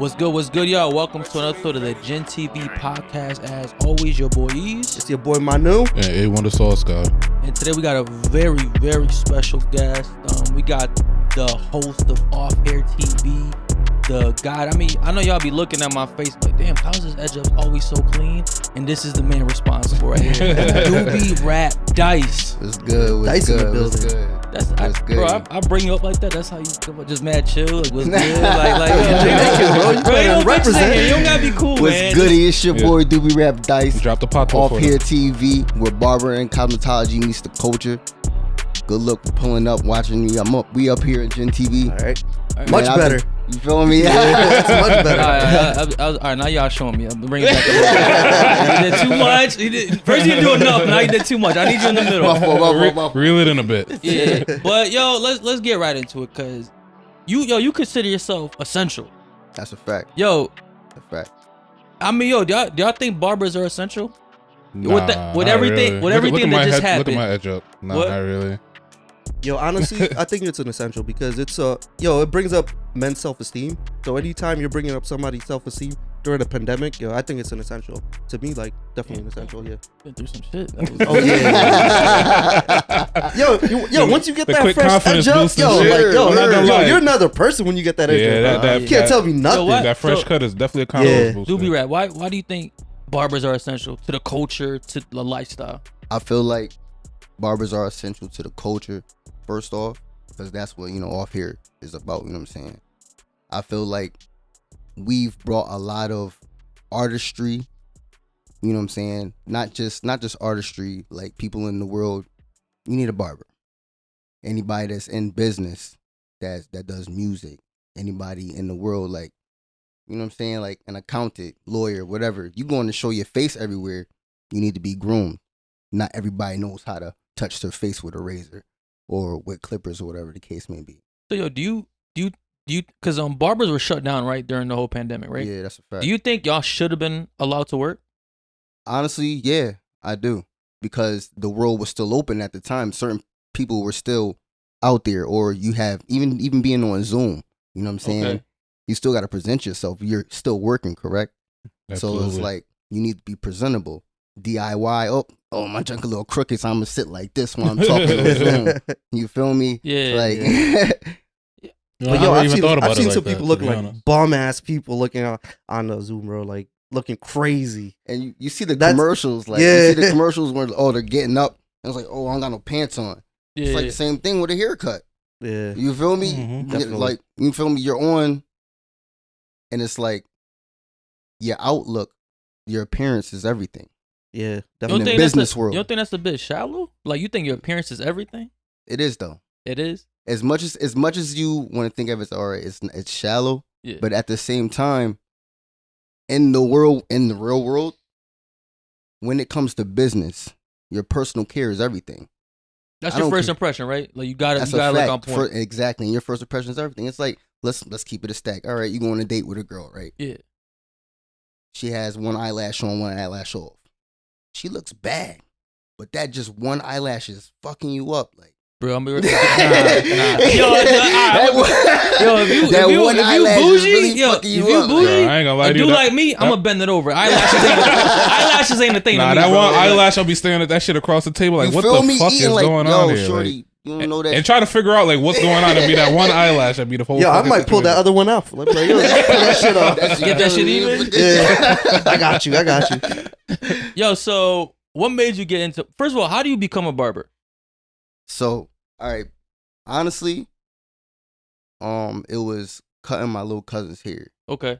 What's good, y'all? Welcome to another episode of the GinTV podcast. As always, your boy Eazy. It's your boy Manu. And A1DasauceGod. And today we got a very, very special guest. We got the host of Offhairtv, the guy. I mean, I know y'all be looking at my face like, damn, how's his edge up always so clean? And this is the man responsible right here. DubbiWrapDyce. What's good? Dyce in the building. What's good? That's good. Bro, I bring you up like that. That's how you come up, just mad chill. Like, what's good? Like, bro, you don't represent. You don't gotta be cool, What's man. good? It's your boy DubbiWrapDyce. Drop the pot Offhairtv, where barber and cosmetology meets the culture. Good luck for pulling up, watching me. We up here at GinTV. All right. Much better. You feeling me? It's much better. All right, now y'all showing me. I'm bringing it back up. You did too much. First you didn't do enough. Now you did too much. I need you in the middle. My fault. Reel it in a bit. Yeah, but yo, let's get right into it, cause you consider yourself essential. That's a fact. Yo, That's a fact. I mean, yo, do y'all think barbers are essential? Nah, with everything that just happened. Look at my edge up. Nah, What? not really. Yo, honestly, I think it's an essential because it's it brings up men's self-esteem. So anytime you're bringing up somebody's self-esteem during a pandemic, I think it's an essential. To me, like, definitely an essential, yeah. Been through some shit. Oh yeah. yo, once you get The that quick fresh confidence edge up, boost and shit. I'm not gonna lie. you're another person when you get that edge Yeah, up. that- You can't tell me nothing. what? That fresh So- cut is definitely a confidence booster. Doobie Rap, why do you think barbers are essential to the culture, to the lifestyle? I feel like barbers are essential to the culture, first off, because that's what, off here is about, you know what I'm saying? I feel like we've brought a lot of artistry, you know what I'm saying? Not just artistry, like people in the world, you need a barber. Anybody that's in business that does music, anybody in the world, like, you know what I'm saying? Like an accountant, lawyer, whatever. You going to show your face everywhere, you need to be groomed. Not everybody knows how to touch their face with a razor or with clippers or whatever the case may be. So yo, do you because barbers were shut down right during the whole pandemic, right? Yeah, that's a fact. Do you think y'all should have been allowed to work? Honestly, yeah, I do. Because the world was still open at the time. Certain people were still out there, or you have even being on Zoom, you know what I'm saying? Okay. You still got to present yourself. You're still working, correct? Absolutely. So it's like you need to be presentable. DIY. Oh, my junk a little crooked, so I'm gonna sit like this when I'm talking on Zoom. You feel me? Yeah. Like, But I yo, never I've even seen, thought about I've seen it some like people that, looking to be like honest. bum ass people looking on the Zoom, bro, like looking crazy. and you see the That's- commercials, like yeah. you see the commercials where they're getting up. And it's like, oh, I don't got no pants on. Yeah. It's like the same thing with a haircut. Yeah. You feel me? Mhm. Definitely. Like, you feel me? You're on, and it's like your outlook, your appearance is everything. Yeah, You don't in definitely. the think business that's world. You don't think that's a bit shallow? Like, you think your appearance is everything? It is though. It is. As much as you want to think of it as all right, it's shallow. Yeah. But at the same time, in the real world, when it comes to business, your personal care is everything. That's I your don't first care. impression, right? Like, you gotta That's look a on fact. point. Exactly. And your first impression is everything. It's like, let's keep it a stack. All right, you go on a date with a girl, right? Yeah. She has one eyelash on, one eyelash off. She looks bad, but that just one eyelash is fucking you up. Like, Bro, I'm nah. Yo, if you bougie, if you bougie, Bro, I ain't gonna lie a to you. dude That- like me, I'm gonna bend it over. Eyelashes ain't a thing. Nah, to me, that bro. one eyelash, I'll be staring at that shit across the table. Like, you what feel the me? fuck is Eating like, going yo, on here? shorty, Like, you don't know that. and try to figure out like what's going on and be that one eyelash and be the whole. Yo, I fucking might pull that situation. other one out. Like, yo, let's pull that shit off. Get that shit even? Yeah, I got you. Yo, so what made you get into? First of all, how do you become a barber? So, all right, honestly, it was cutting my little cousin's hair. Okay.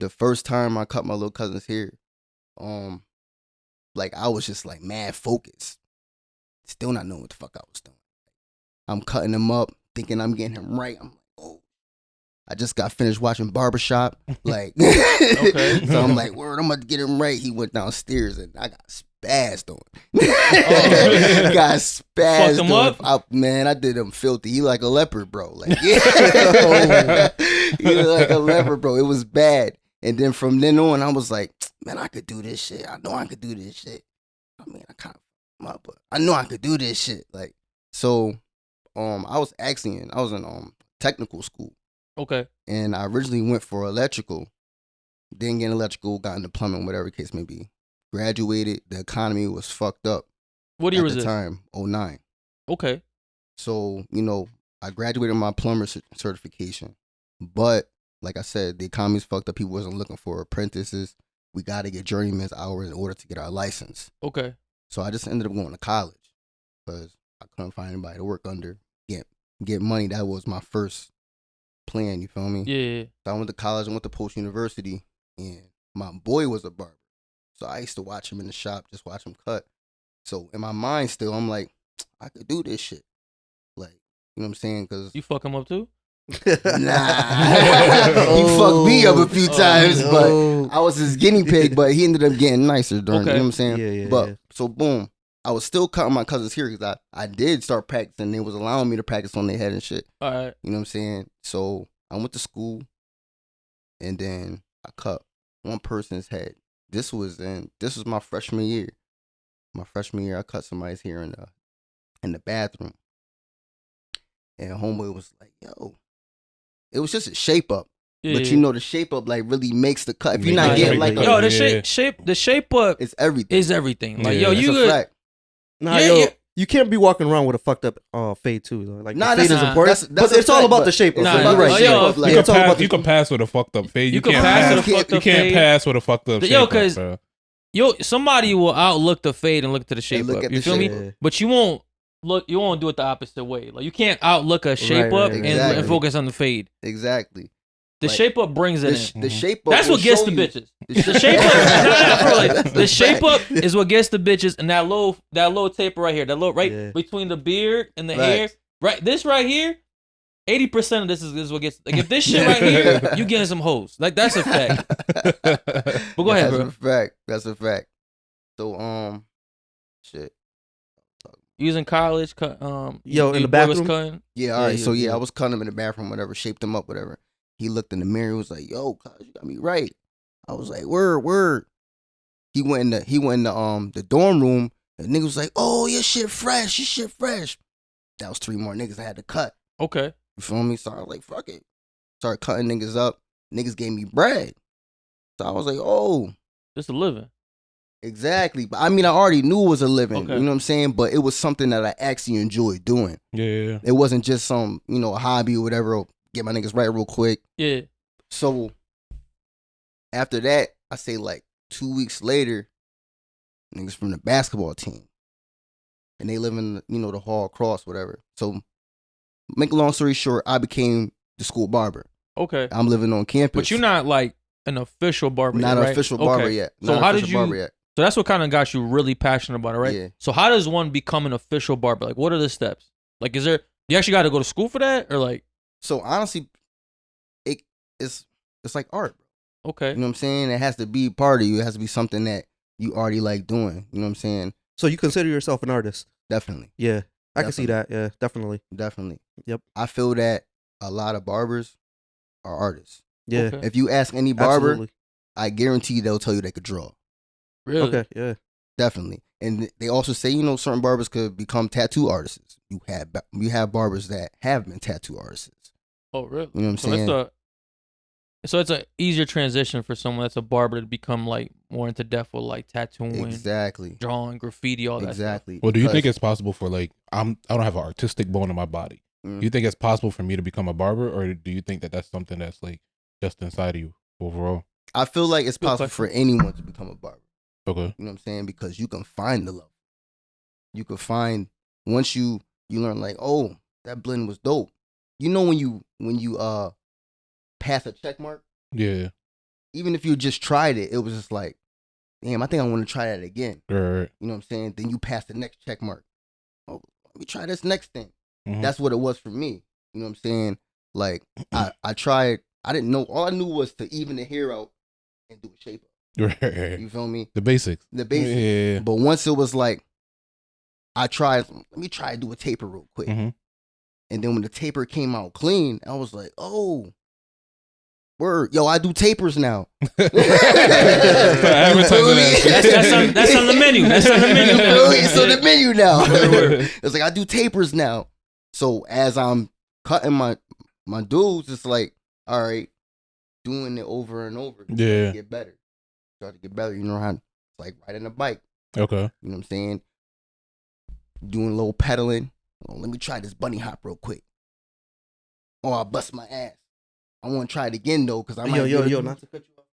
The first time I cut my little cousin's hair, like I was just like mad focused, still not knowing what the fuck I was doing. I'm cutting him up, thinking I'm getting him right. I'm like, oh, I just got finished watching Barbershop, like, Okay. So I'm like, word, I'm about to get him right. He went downstairs and I got spazzed on him. Oh. Got spazzed Fucked him on up? Man, I did him filthy. He like a leopard, bro. Like, yeah. He like a leopard, bro. It was bad. And then from then on, I was like, man, I could do this shit. I know I could do this shit. I mean, I kind of, but I know I could do this shit. Like, so, I was in technical school. Okay. And I originally went for electrical. Didn't get electrical, got into plumbing, whatever the case may be. Graduated. The economy was fucked up. What year at was the this? time? 09. Okay. So, I graduated my plumber certification. But, like I said, the economy's fucked up. People wasn't looking for apprentices. We got to get journeyman's hours in order to get our license. Okay. So I just ended up going to college because I couldn't find anybody to work under, get money. That was my first plan, you feel me? Yeah. So I went to college, I went to post-university, and my boy was a barber. So I used to watch him in the shop, just watch him cut. So in my mind still, I'm like, I could do this shit. Like, you know what I'm saying? Because You fuck him up too? nah. He fucked me up a few times, but I was his guinea pig, but he ended up getting nicer during, you know what I'm saying? Yeah. But so boom, I was still cutting my cousins here because I did start practicing. They was allowing me to practice on their head and shit. All right. You know what I'm saying? So I went to school and then I cut one person's head. This was my freshman year. My freshman year, I cut somebody's hair in the bathroom. And homeboy was like, yo. It was just a shape up. Yeah, But the shape up like really makes the cut. If you're Nah, not getting like yo, the shape up it's everything. is everything. Like, Yeah, yo, That's you a could. fact. Nah, Yeah, yeah. you can't be walking around with a fucked up fade too. Though. Like Nah, the fade that's- is important, that's but a it's all fact, about but the shape. it's Nah, You're about right. the yo, shape yo, up, like, You it's all can about pass. the You can pass with a fucked up fade. You can pass with a fucked up You can't fade. pass with a fucked up. Yo, shape up, 'cause bro. Somebody will outlook the fade and look to the shape look up. at You the feel me? shape up. But you won't do it the opposite way. Like, you can't outlook a shape Right, up right, and right. focus on the fade. Exactly. The Like, shape up brings it in. The shape up. That's will what gets show the you- bitches. The The shape up, for like, That's the a shape fact. up is what gets the bitches, and that low taper right here, that low Yeah. between the beard and the Facts. hair, right. This right here, 80% of this is what gets. Like, if this shit right here, you getting some hoes. Like, that's a fact. But go ahead, bro. That's a fact. That's a fact. So shit. You was in college, Yo, in your the boy was bathroom? cutting. Yeah, all Yeah, right. So yeah. I was cutting him in the bathroom, whatever, shaped him up, whatever. He looked in the mirror, was like, "Yo, cuz, you got me right." I was like, "Word." He went in the dorm room. And nigga was like, "Oh, your shit fresh. That was 3 more niggas I had to cut. Okay. You feel me? So I was like, fuck it. Started cutting niggas up. Niggas gave me bread. So I was like, oh, Just a living. exactly. But I mean, I already knew it was a living. Okay. You know what I'm saying? But it was something that I actually enjoyed doing. Yeah. It wasn't just some, a hobby or whatever. Or get my niggas right real quick. Yeah. So after that, I say like 2 weeks later, niggas from the basketball team. And they live in, the hall across, whatever. So make a long story short, I became the school barber. Okay. I'm living on campus. But you're not like an official barber Not yet, an right? official barber Okay. yet. So Not how an did official you? barber yet. So that's what kind of got you really passionate about it, right? Yeah. So how does one become an official barber? Like, what are the steps? Like, you actually got to go to school for that, or like? So honestly, it's like art, bro. Okay. You know what I'm saying? It has to be part of you. It has to be something that you already like doing. You know what I'm saying? So you consider yourself an artist? Definitely. Yeah, I can see that. Yeah, definitely. Definitely. Yep. I feel that a lot of barbers are artists. Yeah, Okay. If you ask any barber, absolutely. I guarantee they'll tell you they could draw. Really? Okay, yeah. Definitely. And they also say, certain barbers could become tattoo artists. You have barbers that have been tattoo artists. Oh, really? You know what I'm saying? So it's a easier transition for someone that's a barber to become like more into depth with like tattooing, Exactly. drawing, graffiti, all that. Exactly. Well, do you think Because- it's possible for like I don't have an artistic bone in my body? Mm. Do you think it's possible for me to become a barber, or do you think that that's something that's like just inside of you overall? I feel like it's Good possible question. for anyone to become a barber. Okay. You know what I'm saying? Because you can find the love. You can find once you learn like, oh, that blend was dope. When you pass a check mark, Yeah. even if you just tried it, it was just like, damn, I think I want to try that again. Right. You know what I'm saying? Then you pass the next check mark. Oh, let me try this next thing. Mhm. That's what it was for me. You know what I'm saying? Like I tried. I didn't know. All I knew was to even the hair out and do a shape up. Right. You feel me? The basics. The basics. Yeah. But once it was like, let me try to do a taper real quick. Mhm. And then when the taper came out clean, I was like, oh, word. Yo, I do tapers now. Advertising that shit. That's on the menu. That's on the menu. It's on the menu now. Word. It's like I do tapers now. So as I'm cutting my dudes, it's like all right, doing it over and over. Yeah. To get better. Start to get better. You know how it's like riding a bike. Okay. You know what I'm saying? Doing a little pedaling. Oh, let me try this bunny hop real quick. Oh, I bust my ass. I want to try it again though, because I might. Yo, not to cut you off.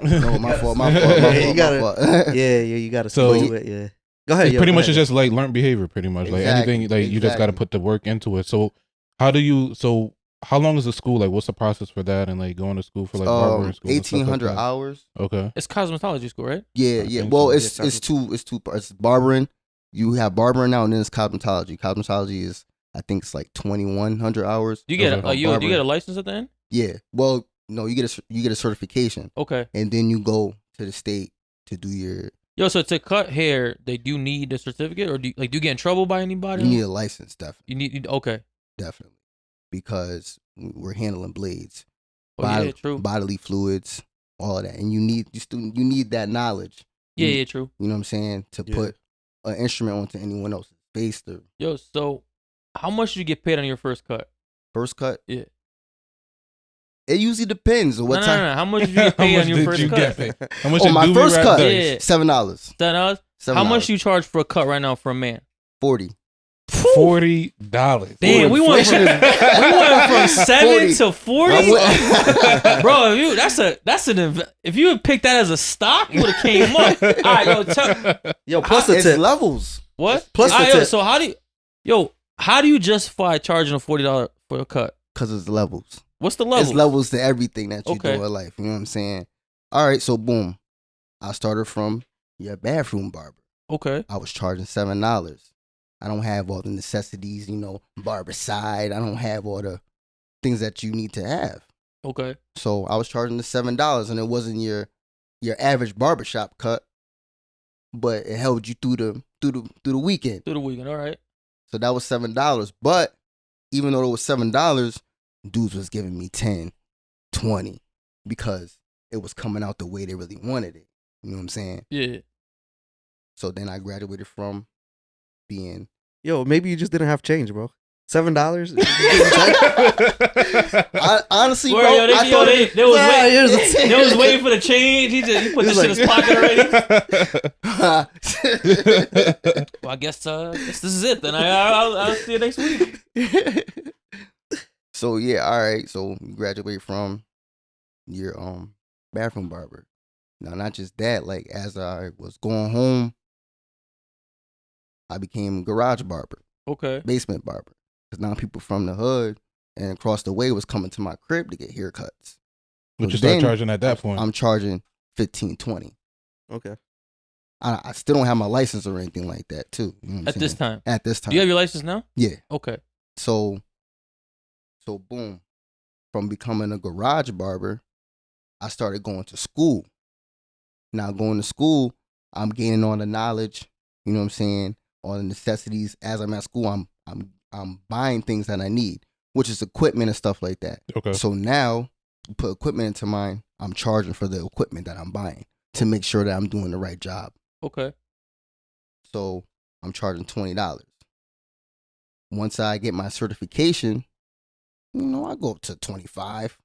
No, my fault. You gotta So- do it. Yeah. Go ahead. It's yo, pretty go much ahead. it's just like learned behavior, pretty much. Like Exactly, anything, like you just got to exactly. put the work into it. So how long is the school? Like, what's the process for that? And like going to school for like barbering school? and stuff like 1,800 that? hours. Okay. It's cosmetology school, right? Yeah, I yeah. think Well, so. it's two parts. It's barbering. You have barbering now, and then it's cosmetology. Cosmetology is, I think it's like 2,100 hours. You get Okay. you get a license at the end? Yeah. Well, no, you get a certification, Okay. and then you go to the state to do your. Yo, so to cut hair, they do need a certificate, or do you get in trouble by anybody? You need a license, definitely, You need okay. definitely, because we're handling blades, Oh yeah, true. bodily fluids, all of that, and you need that knowledge. Yeah, yeah, true. You know what I'm saying? To Yeah. put an instrument onto anyone else's face. The Yo, so how much did you get paid on your first cut? first cut. Yeah. It usually depends on what No. time. How much did you get paid on your first cut? How much Oh, did my Doobie first Rap cut. Dice? Yeah. $7. $7? How much you charge for a cut right now for a man? $40. $40. Damn, we went from 7 to 40, bro. If you had picked that as a stock, you would have came up. All right, Yo, plus the It's tip. levels. what? Plus the All right, tip. so how do you justify charging a $40 for a cut? Because it's levels. What's the level? It's levels to everything that you Okay. do in life. You know what I'm saying? All right, so boom. I started from your bathroom barber. Okay. I was charging $7. I don't have all the necessities, barber side. I don't have all the things that you need to have. Okay. So I was charging the $7, and it wasn't your average barbershop cut, but it held you through the weekend. Through the weekend. All right. So that was $7. But even though it was $7, dudes was giving me 10, 20 because it was coming out the way they really wanted it. You know what I'm saying? Yeah. So then I graduated from being. Yo, maybe you just didn't have change, bro. $7. Honestly, Word, bro, yo, I thought they was waiting for the change. He put this shit in his pocket already. Well, I guess this is it. Then I'll see you next week. So yeah, all right. So you graduate from your bathroom barber. Now, not just that. Like as I was going home, I became garage barber, Okay. basement barber. Because now people from the hood and across the way was coming to my crib to get haircuts. What you So start then charging at that point? I'm charging $15, $20. Okay. I still don't have my license or anything like that too. You know what I'm At this saying? time. At this time. Do you have your license now? Yeah. Okay. So boom, from becoming a garage barber, I started going to school. Now going to school, I'm gaining all the knowledge, you know what I'm saying, all the necessities. As I'm at school, I'm buying things that I need, which is equipment and stuff like that. Okay. So now, to put equipment into mine, I'm charging for the equipment that I'm buying to make sure that I'm doing the right job. Okay. So I'm charging $20. Once I get my certification, I go up to 25.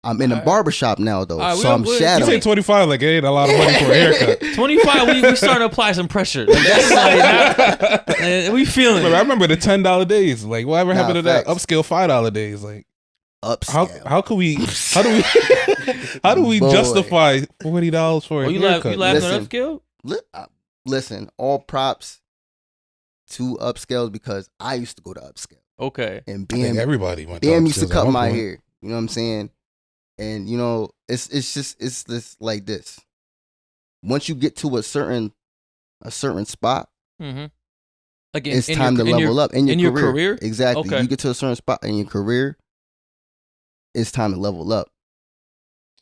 I'm in a Alright. barbershop now though, Alright, so I'm You shadowing. say 25 like it ain't a lot of money for a haircut. 25. We starting to apply some pressure. Like, that's like, we feeling Look, I it. remember the $10 days. Like, whatever happened to that facts. upscale $5 days? Like, Upscale. how do we Boy. justify $40 for a Oh, you haircut? laughing Listen. at upscale? Listen, all props to upscales because I used to go to upscale. Okay. And I think BM, everybody went BM used to upscales at cut one my point. hair. You know what I'm saying? And it's this like this. Once you get to a certain spot, Mm-hmm. Like it's time to level up in your career. Exactly. Okay. You get to a certain spot in your career, it's time to level up.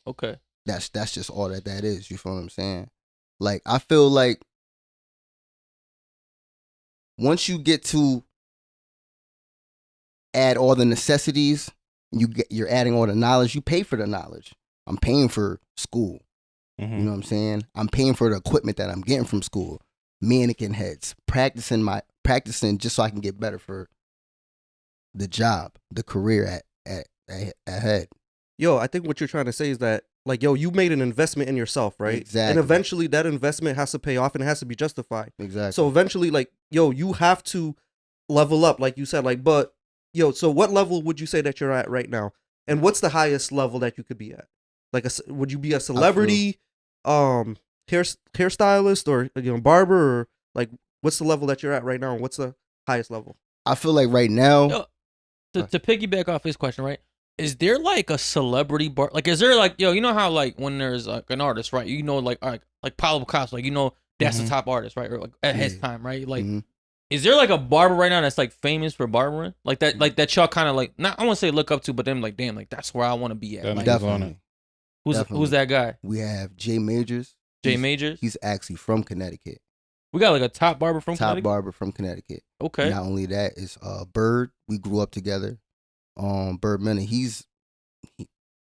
Okay. That's just all that is. You feel what I'm saying? Like I feel like once you get to add all the necessities, you're adding all the knowledge. You pay for the knowledge. I'm paying for school. Mhm. You know what I'm saying? I'm paying for the equipment that I'm getting from school. Mannequin heads, practicing just so I can get better for the job, the career at ahead. yo, I think what you're trying to say is that, like, yo, you made an investment in yourself, right? Exactly. And eventually that investment has to pay off and it has to be justified. Exactly. So eventually, like, yo, you have to level up, like you said, like, but, yo, so what level would you say that you're at right now? And what's the highest level that you could be at? Like, would you be a celebrity, hairstylist, or, you know, barber, or, like, what's the level that you're at right now? And what's the highest level? I feel like right now, Yo, to piggyback off his question, right? Is there like a celebrity bar? Like, is there like, yo, you know how like when there's like an artist, right? You know, like Pablo Picasso, like, you know, that's the top artist, right? Or like at his time, right? Like, is there like a barber right now that's like famous for barbering? Like that y'all kind of like, not, I want to say look up to, but then like, damn, like that's where I want to be at. Like, definitely. Who's that guy? We have Jay Majors. Majors? He's actually from Connecticut. We got like a top barber from Connecticut? Top barber from Connecticut. Okay. Not only that, it's Bird. We grew up together. Bird Manor. He's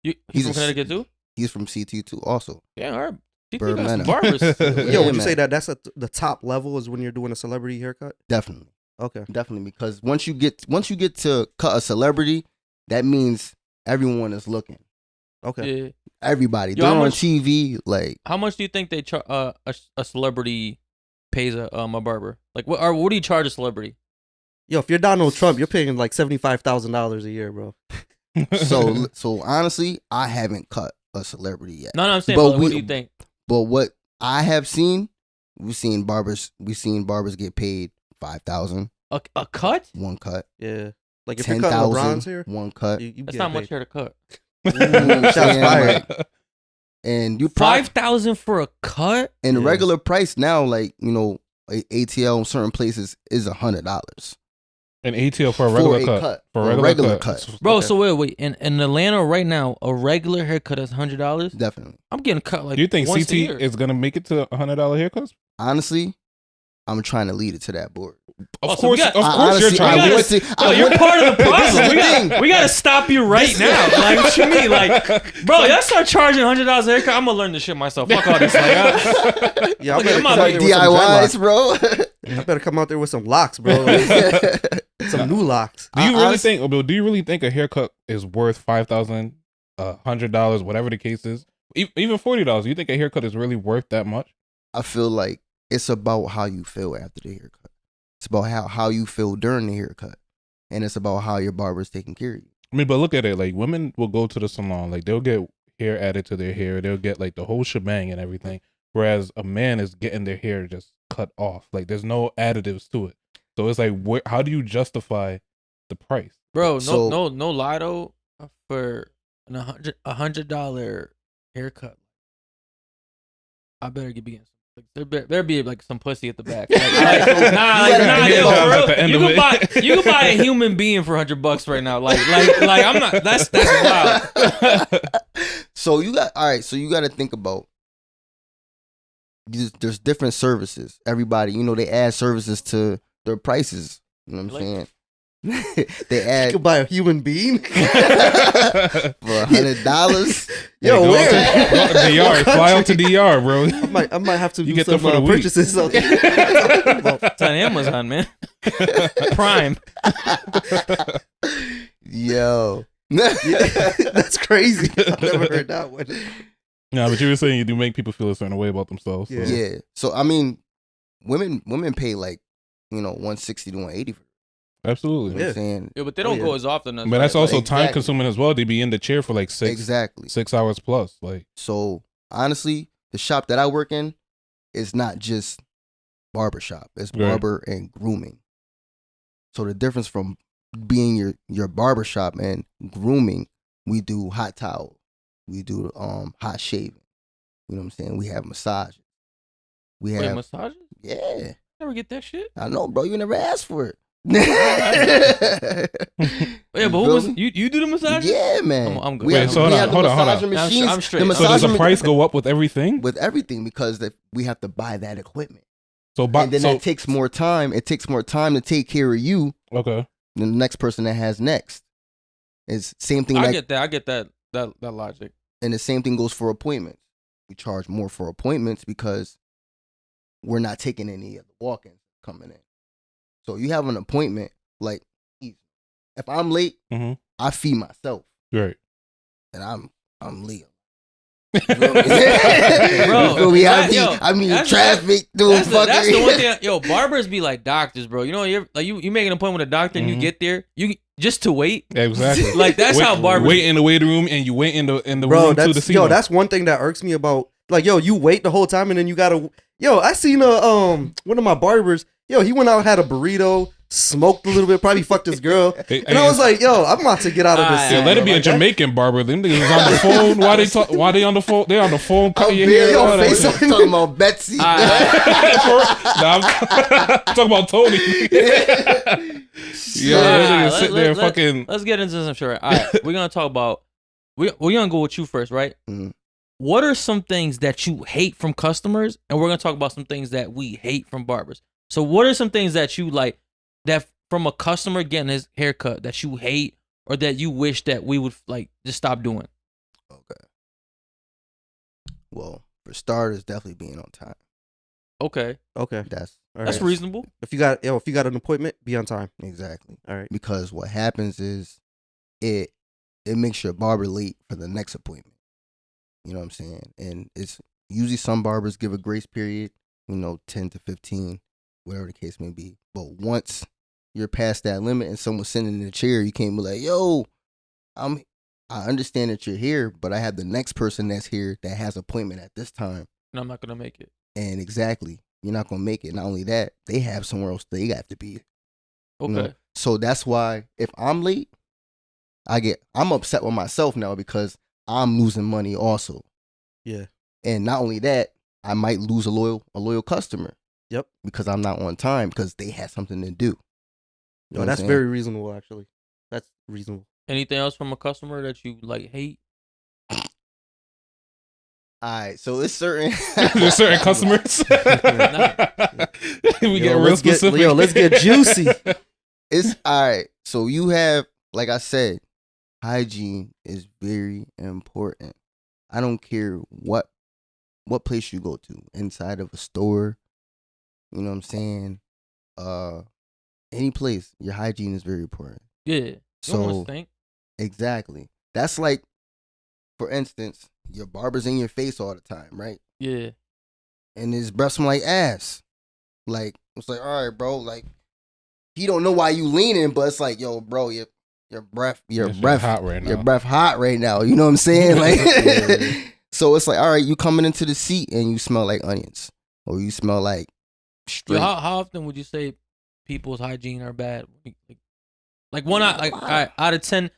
from Connecticut too? He's from CT too also. Yeah, all right. Bird got some Manor. barbers. Yo, would you say that that's the top level is when you're doing a celebrity haircut? Definitely. Okay. Definitely, because once you get to cut a celebrity, that means everyone is looking. Okay. Yeah. Everybody. Yo, they're on TV. Like, how much do you think they a celebrity pays a barber? Like, what do you charge a celebrity? Yo, if you're Donald Trump, you're paying like $75,000 a year, bro. so honestly, I haven't cut a celebrity yet. No, I'm saying, but what do you think? But what I have seen, we've seen barbers get paid $5,000. A cut? One cut. Yeah. Like if you're cutting LeBron's hair, one cut. That's not much hair to cut. Shots fired. And you $5,000 for a cut? And the regular price now, like, you know, ATL in certain places is $100. An ATL for a regular cut. For a regular cut. Bro, so wait. In Atlanta right now, a regular haircut is $100? Definitely. I'm getting cut like Do you think once CT a year. is going to make it to $100 haircuts? Honestly, I'm trying to lead it to that board. Of course, you're honestly, trying to lead it. You're part of the process. We got to stop you right now. Like, what you mean? Like, bro, y'all start charging $100 a haircut, I'm going to learn this shit myself. Fuck all this. Like, yeah, I'm DIYs, bro. I better come out there with some locks, bro. Some new locks. Do you really think a haircut is worth $5,000, $100, whatever the case is? Even $40. Do you think a haircut is really worth that much? I feel like it's about how you feel after the haircut. It's about how you feel during the haircut. And it's about how your barber is taking care of you. I mean, but look at it. Like, women will go to the salon. Like, they'll get hair added to their hair. They'll get, like, the whole shebang and everything. Whereas a man is getting their hair just cut off. Like, there's no additives to it. So it's like, how do you justify the price? bro, no lie though, for $100 haircut, I better get begin. Like, there be like some pussy at the back. You can buy a human being for $100 right now. Like I'm not. That's wild. So you got So you got to think about. There's different services. Everybody, they add services to their prices. You know what I'm saying? They add. You can buy a human being for $100. Yo, where? DR, fly out to DR, bro. I might have to you do get some purchases. It's on Amazon, man. Prime. Yo, that's crazy. I've never heard that one. No, but you were saying you do make people feel a certain way about themselves. So. Yeah. So I mean, women pay like $160 to $180 for. Absolutely. You know what I'm saying? Yeah, but they don't go as often as. But that's also exactly. time consuming as well. They be in the chair for like 6 hours plus. Like, so honestly, the shop that I work in is not just barbershop. It's barber and grooming. So the difference from being your barbershop and grooming, we do hot towel. We do hot shaving. You know what I'm saying? We have massages. Wait, massages? Yeah. Never get that shit. I know, bro. You never asked for it. Yeah, but who was you do the massage? Yeah, man. I'm good. Wait, so hold on. I'm straight. So does the price go up with everything? With everything, because we have to buy that equipment. And then that takes more time. It takes more time to take care of you. Okay. Than the next person that has next. It's same thing. I get that logic. And the same thing goes for appointments. We charge more for appointments because we're not taking any of the walk-ins coming in. So you have an appointment, like, if I'm late, I fee myself. Right. and I'm Leo. Bro, You feel me? yo, I mean that's- traffic doing That's the one fuckery. thing. Yo, barbers be like doctors, bro. You know, you make an appointment with a doctor and you Mhm. get there, you just to wait. Exactly. Like that's how barbers. Wait in the waiting room, and you wait in the Bro, room too to that's see yo. them. That's one thing that irks me about. Like, yo, you wait the whole time and then you gotta. Yo, I seen one of my barbers. Yo, he went out, had a burrito, smoked a little bit, probably fucked his girl, and I was like, yo, I'm about to get out of this. Yeah, scene, let it bro. be a Like, that- Jamaican barber. Them niggas is on the phone. Why they talk? Why they on the phone? They on the phone cutting your Yo, hair. all that face shit. I'm talking about Betsy. Nah, I'm talking about Tony. Yo, that nigga sit there fucking. Let's get into some shit. All right, we're gonna talk about. We're gonna go with you first, right? Mhm. What are some things that you hate from customers, and we're gonna talk about some things that we hate from barbers. So, what are some things that you like that from a customer getting his haircut that you hate, or that you wish that we would like just stop doing? Okay. Well, for starters, definitely being on time. Okay, Okay, That's all that's right. reasonable. If you got an appointment, be on time. exactly. All right. Because what happens is it makes your barber late for the next appointment. You know what I'm saying? And it's usually some barbers give a grace period, 10 to 15, whatever the case may be. But once you're past that limit and someone's sitting in the chair, you can't be like, yo, I understand that you're here, but I have the next person that's here that has appointment at this time. And I'm not gonna make it. And exactly, you're not gonna make it. Not only that, they have somewhere else they have to be. Okay. You know? So that's why if I'm late, I'm upset with myself now because I'm losing money also. Yeah. And not only that, I might lose a loyal customer. Yep. Because I'm not on time because they had something to do. You know Yo, what I'm that's saying? very reasonable, actually. That's reasonable. Anything else from a customer that you like hate? All right, so it's certain There's certain customers. We get real let's specific. let's get juicy. It's all right. So you have, like I said, hygiene is very important. I don't care what place you go to, inside of a store, you know what I'm saying? Any place, your hygiene is very important. Yeah. You don't wanna So stink. exactly. That's like, for instance, your barber's in your face all the time, right? Yeah. And his breath smell like ass. Like, it's like, all right, bro, like, he don't know why you leaning, but it's like, yo, bro, your breath hot right now. your breath hot right now. You know what I'm saying? Like, Yeah. so it's like, all right, you coming into the seat and you smell like onions, or you smell like straight. Yo, how often would you say people's hygiene are bad? Like one out, like all right, out of 10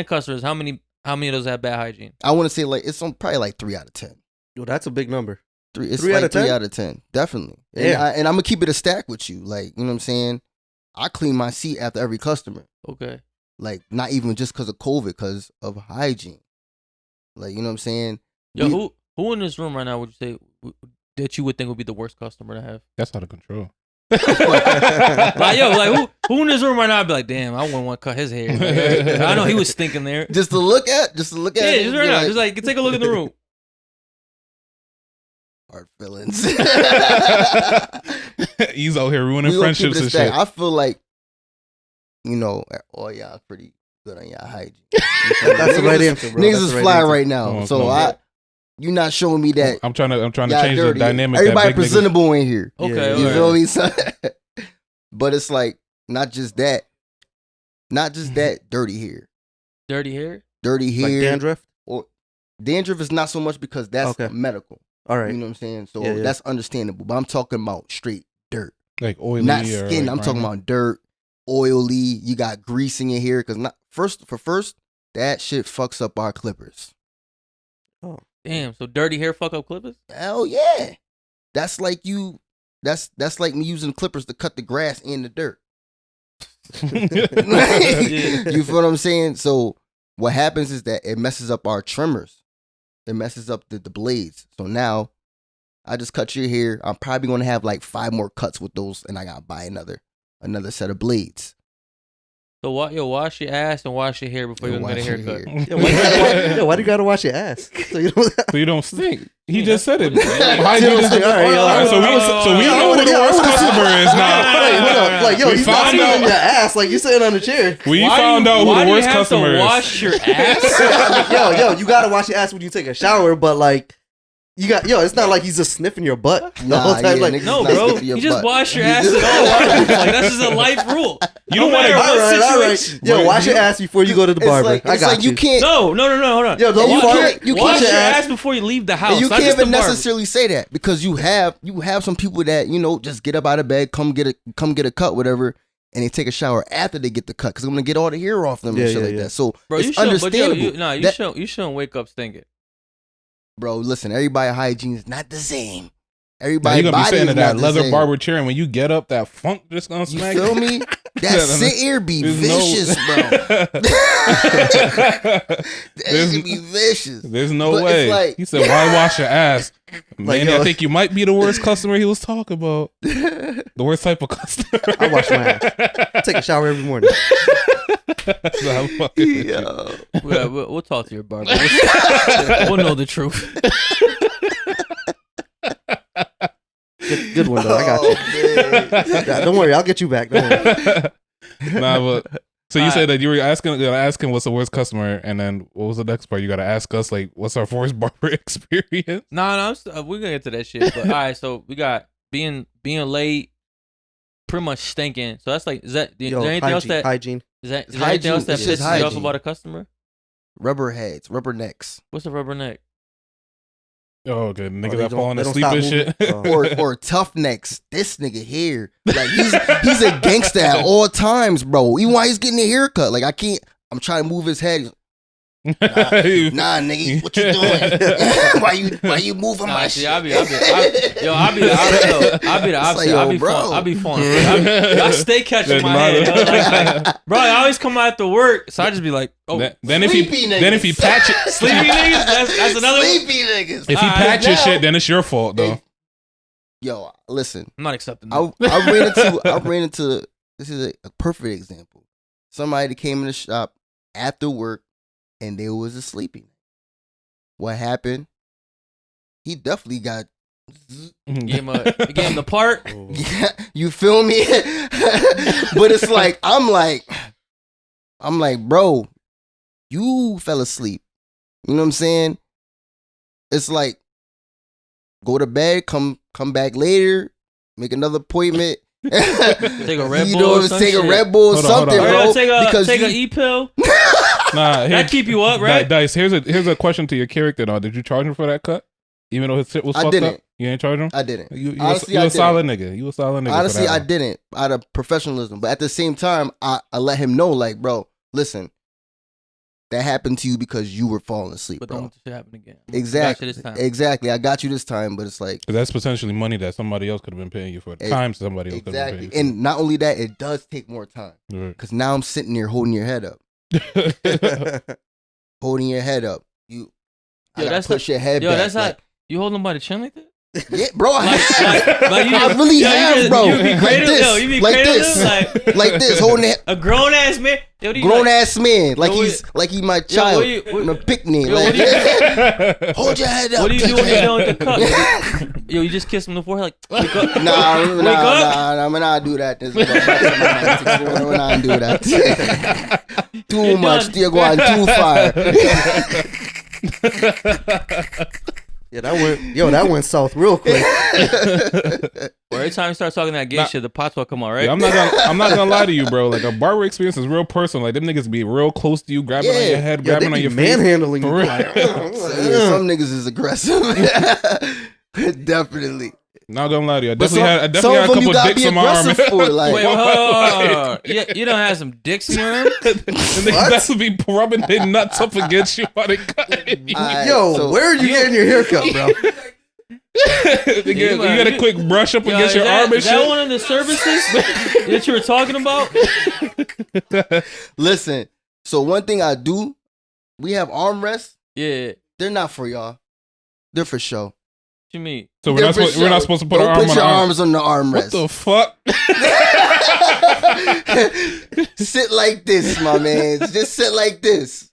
customers, how many of those have bad hygiene? I want to say like it's on probably like 3 out of 10. Yo, that's a big number. It's 3 like out of 3 10? out of 10, definitely. Yeah. And I'm gonna keep it a stack with you, like, you know what I'm saying? I clean my seat after every customer, Okay. like not even just because of COVID, because of hygiene. Like, you know what I'm saying? Yo, We- who in this room right now would you say that you would think would be the worst customer to have? That's out of control. Like yo, like who in this room right now? I'd be like, damn, I wouldn't want to cut his hair. Like, I know he was stinking there. Just to look at, Yeah, it, just right now, just like take a look in the room. hard feelings. He's out here ruining We gonna keep friendships it a and stack. shit. I feel like, all y'all pretty good on y'all hygiene. That's the right answer, bro. Niggas That's is the right fly answer. right now, Oh, so no. you not showing me that. I'm trying to y'all change dirty. the dynamic. Everybody that big niggas- presentable in here. Okay, Yeah, You alright. feel me? So, but it's like not just that, dirty hair, Dirty hair. dirty hair. Like dandruff? Or dandruff is not so much because that's Okay. medical. All right. You know what I'm saying? So Yeah, yeah. that's understandable. But I'm talking about straight dirt, like oily, not or skin. like I'm talking grimy. about dirt, oily. You got grease in your hair because first that shit fucks up our clippers. Damn. So dirty hair fuck up clippers. Hell yeah. That's like that's like me using clippers to cut the grass in the dirt. You feel what I'm saying? So what happens is that it messes up our trimmers. It messes up the blades. So now I just cut your hair. I'm probably gonna have like 5 more cuts with those, and I gotta buy another set of blades. So wash your ass and wash your hair before you get a haircut. Why do you gotta wash your ass? So you don't stink. He just said it. So we know who the worst customer is now. Wait, hold up. Like, yo, We he's not found sitting out- on your ass. Like, you sitting on the chair. We found out who the worst customer is. Wash your ass. Yo, you gotta wash your ass when you take a shower, but like, it's not like he's just sniffing your butt the whole time. Like, niggas No, not bro. sniffing your You just butt. wash your ass at all. Like, that's just a life rule. You don't want matter to. what all right. situation. Yo, wash your ass before you go to the It's barber. like, I it's got like you can't. No, hold on. Yo, don't you wash can't your ass. ass before you leave the house. And you not can't just the even barber. necessarily say that because you have some people that just get up out of bed, come get a cut, whatever, and they take a shower after they get the cut because I'm gonna get all the hair off them and shit like that. So Bro, you it's shouldn't. But yo, understandable. you shouldn't wake up stinking. Bro, listen, everybody's hygiene is not the same. Now Everybody's you're gonna be body sitting is in that not the leather same. barber chair, and when you get up, that funk just gonna You smack. feel me? That sit here be There's vicious, bro. That There's- should be vicious. There's no But it's way. like- He said, "Why wash your ass?" Man, yo- I think you might be the worst customer he was talking about. The worst type of customer. I wash my ass. Take a shower every morning. Nah, I'm fucking with you. Yo. We'll talk to your barber. We'll know the truth. Good one though. I got you. Oh, man. Yeah, don't worry, I'll get you back. Don't worry. Nah, but so you said that you were gonna ask him what's the worst customer, and then what was the next part? You gotta ask us like what's our worst barber experience. No, we're gonna get to that shit. But all right, so we got being late, pretty much stinking. So that's like, is there anything else that hygiene? is there Hygiene, anything else that it's just pisses you off hygiene. about a customer? Rubber heads, rubber necks, What's a rubber neck? Oh, good niggas they that don't- falling they don't asleep stop and shit. moving. or tough necks. This nigga here, like he's a gangster at all times, bro. Even while he's getting a haircut, like I can't. I'm trying to move his head. Nah, nigga, what you doing? why you moving my shit? I'll be the bro. I be falling. I stay catching my head. Yo. Like, bro, I always come out to work, so I just be like, oh, then if he patch it, sleepy niggas. That's another one. Sleepy niggas. if he patch your shit, then it's your fault though. Yo, listen. I'm not accepting that. I ran into. This is a perfect example. Somebody that came in the shop after work, and they was asleep. What happened? He definitely got. Gave him the part. Yeah, you feel me? But it's like I'm like, bro, you fell asleep. You know what I'm saying? It's like, go to bed, come back later, make another appointment. Take a Red You Bull. know, Or some take a shit. Red Bull or Hold on, something, hold bro. Or take because a you- E-pill. Nah, That keep you up, right? Dice, here's a question to your character now. Did you charge him for that cut? Even though his shit was I fucked didn't. up? You ain't charge him? I didn't. You Honestly, a I solid nigga. You a solid nigga. for Honestly, that I one. didn't out of professionalism. But at the same time, I let him know, like, bro, listen, that happened to you because you were falling asleep, But bro. don't let the shit happen again. Exactly. Got you this time. Exactly. I got you this time, but it's like, 'Cause that's potentially money that somebody else could have been paying you for. Time somebody else could have been exactly. paying And not only that, it does take more time. you for. Because now I'm sitting there holding your head up. Holding your head up. I Yo, gotta that's push your head Yo, back. that's like, not. You hold them by the chin like that? yeah, bro. Like you I just- really yo, you have, just- bro. You be Like cradling, this. yo, you be Like cradling this. like Like this, holding it. a grown ass man. Yo, what do you Grown like? ass man, like Yo, what he's my child what you- on a picnic. Yo, like, what do hold your head up. What do you do when TJ. you're done with the cut? Yo, you just kiss him in the forehead like wake up. Nah, Wake up. I'm not do that. This is we're not do that. Too You're much. done. You're going too far. Yeah, that went south real quick. Or every time you start talking that gay Nah. shit, the pots will come out, right? Yeah, I'm not gonna lie to you, bro. Like a barber experience is real personal. Like them niggas be real close to you, grabbing on Yeah. your head, Yeah, grabbing they on be your face. manhandling For you. real. Like, Yeah, some niggas is aggressive. Definitely. Not gonna lie to you. I But definitely had a some of them couple you gotta dicks be in my arm. aggressive for. Like, Wait, hold on. You don't have some dicks in your arm? The niggas that would be rubbing their nuts up against you while they cutting you. Alright, yo, so- where are you getting your haircut, bro? You get a quick brush up Yo, against is your that- arm and is that shit. one of the services that you were talking about? Listen. So one thing I do, we have armrests. Yeah. They're not for y'all. They're for show. you mean? So we're not supposed to put our arm put on your our arms on the armrest. What the fuck? Sit like this, my man. Just sit like this.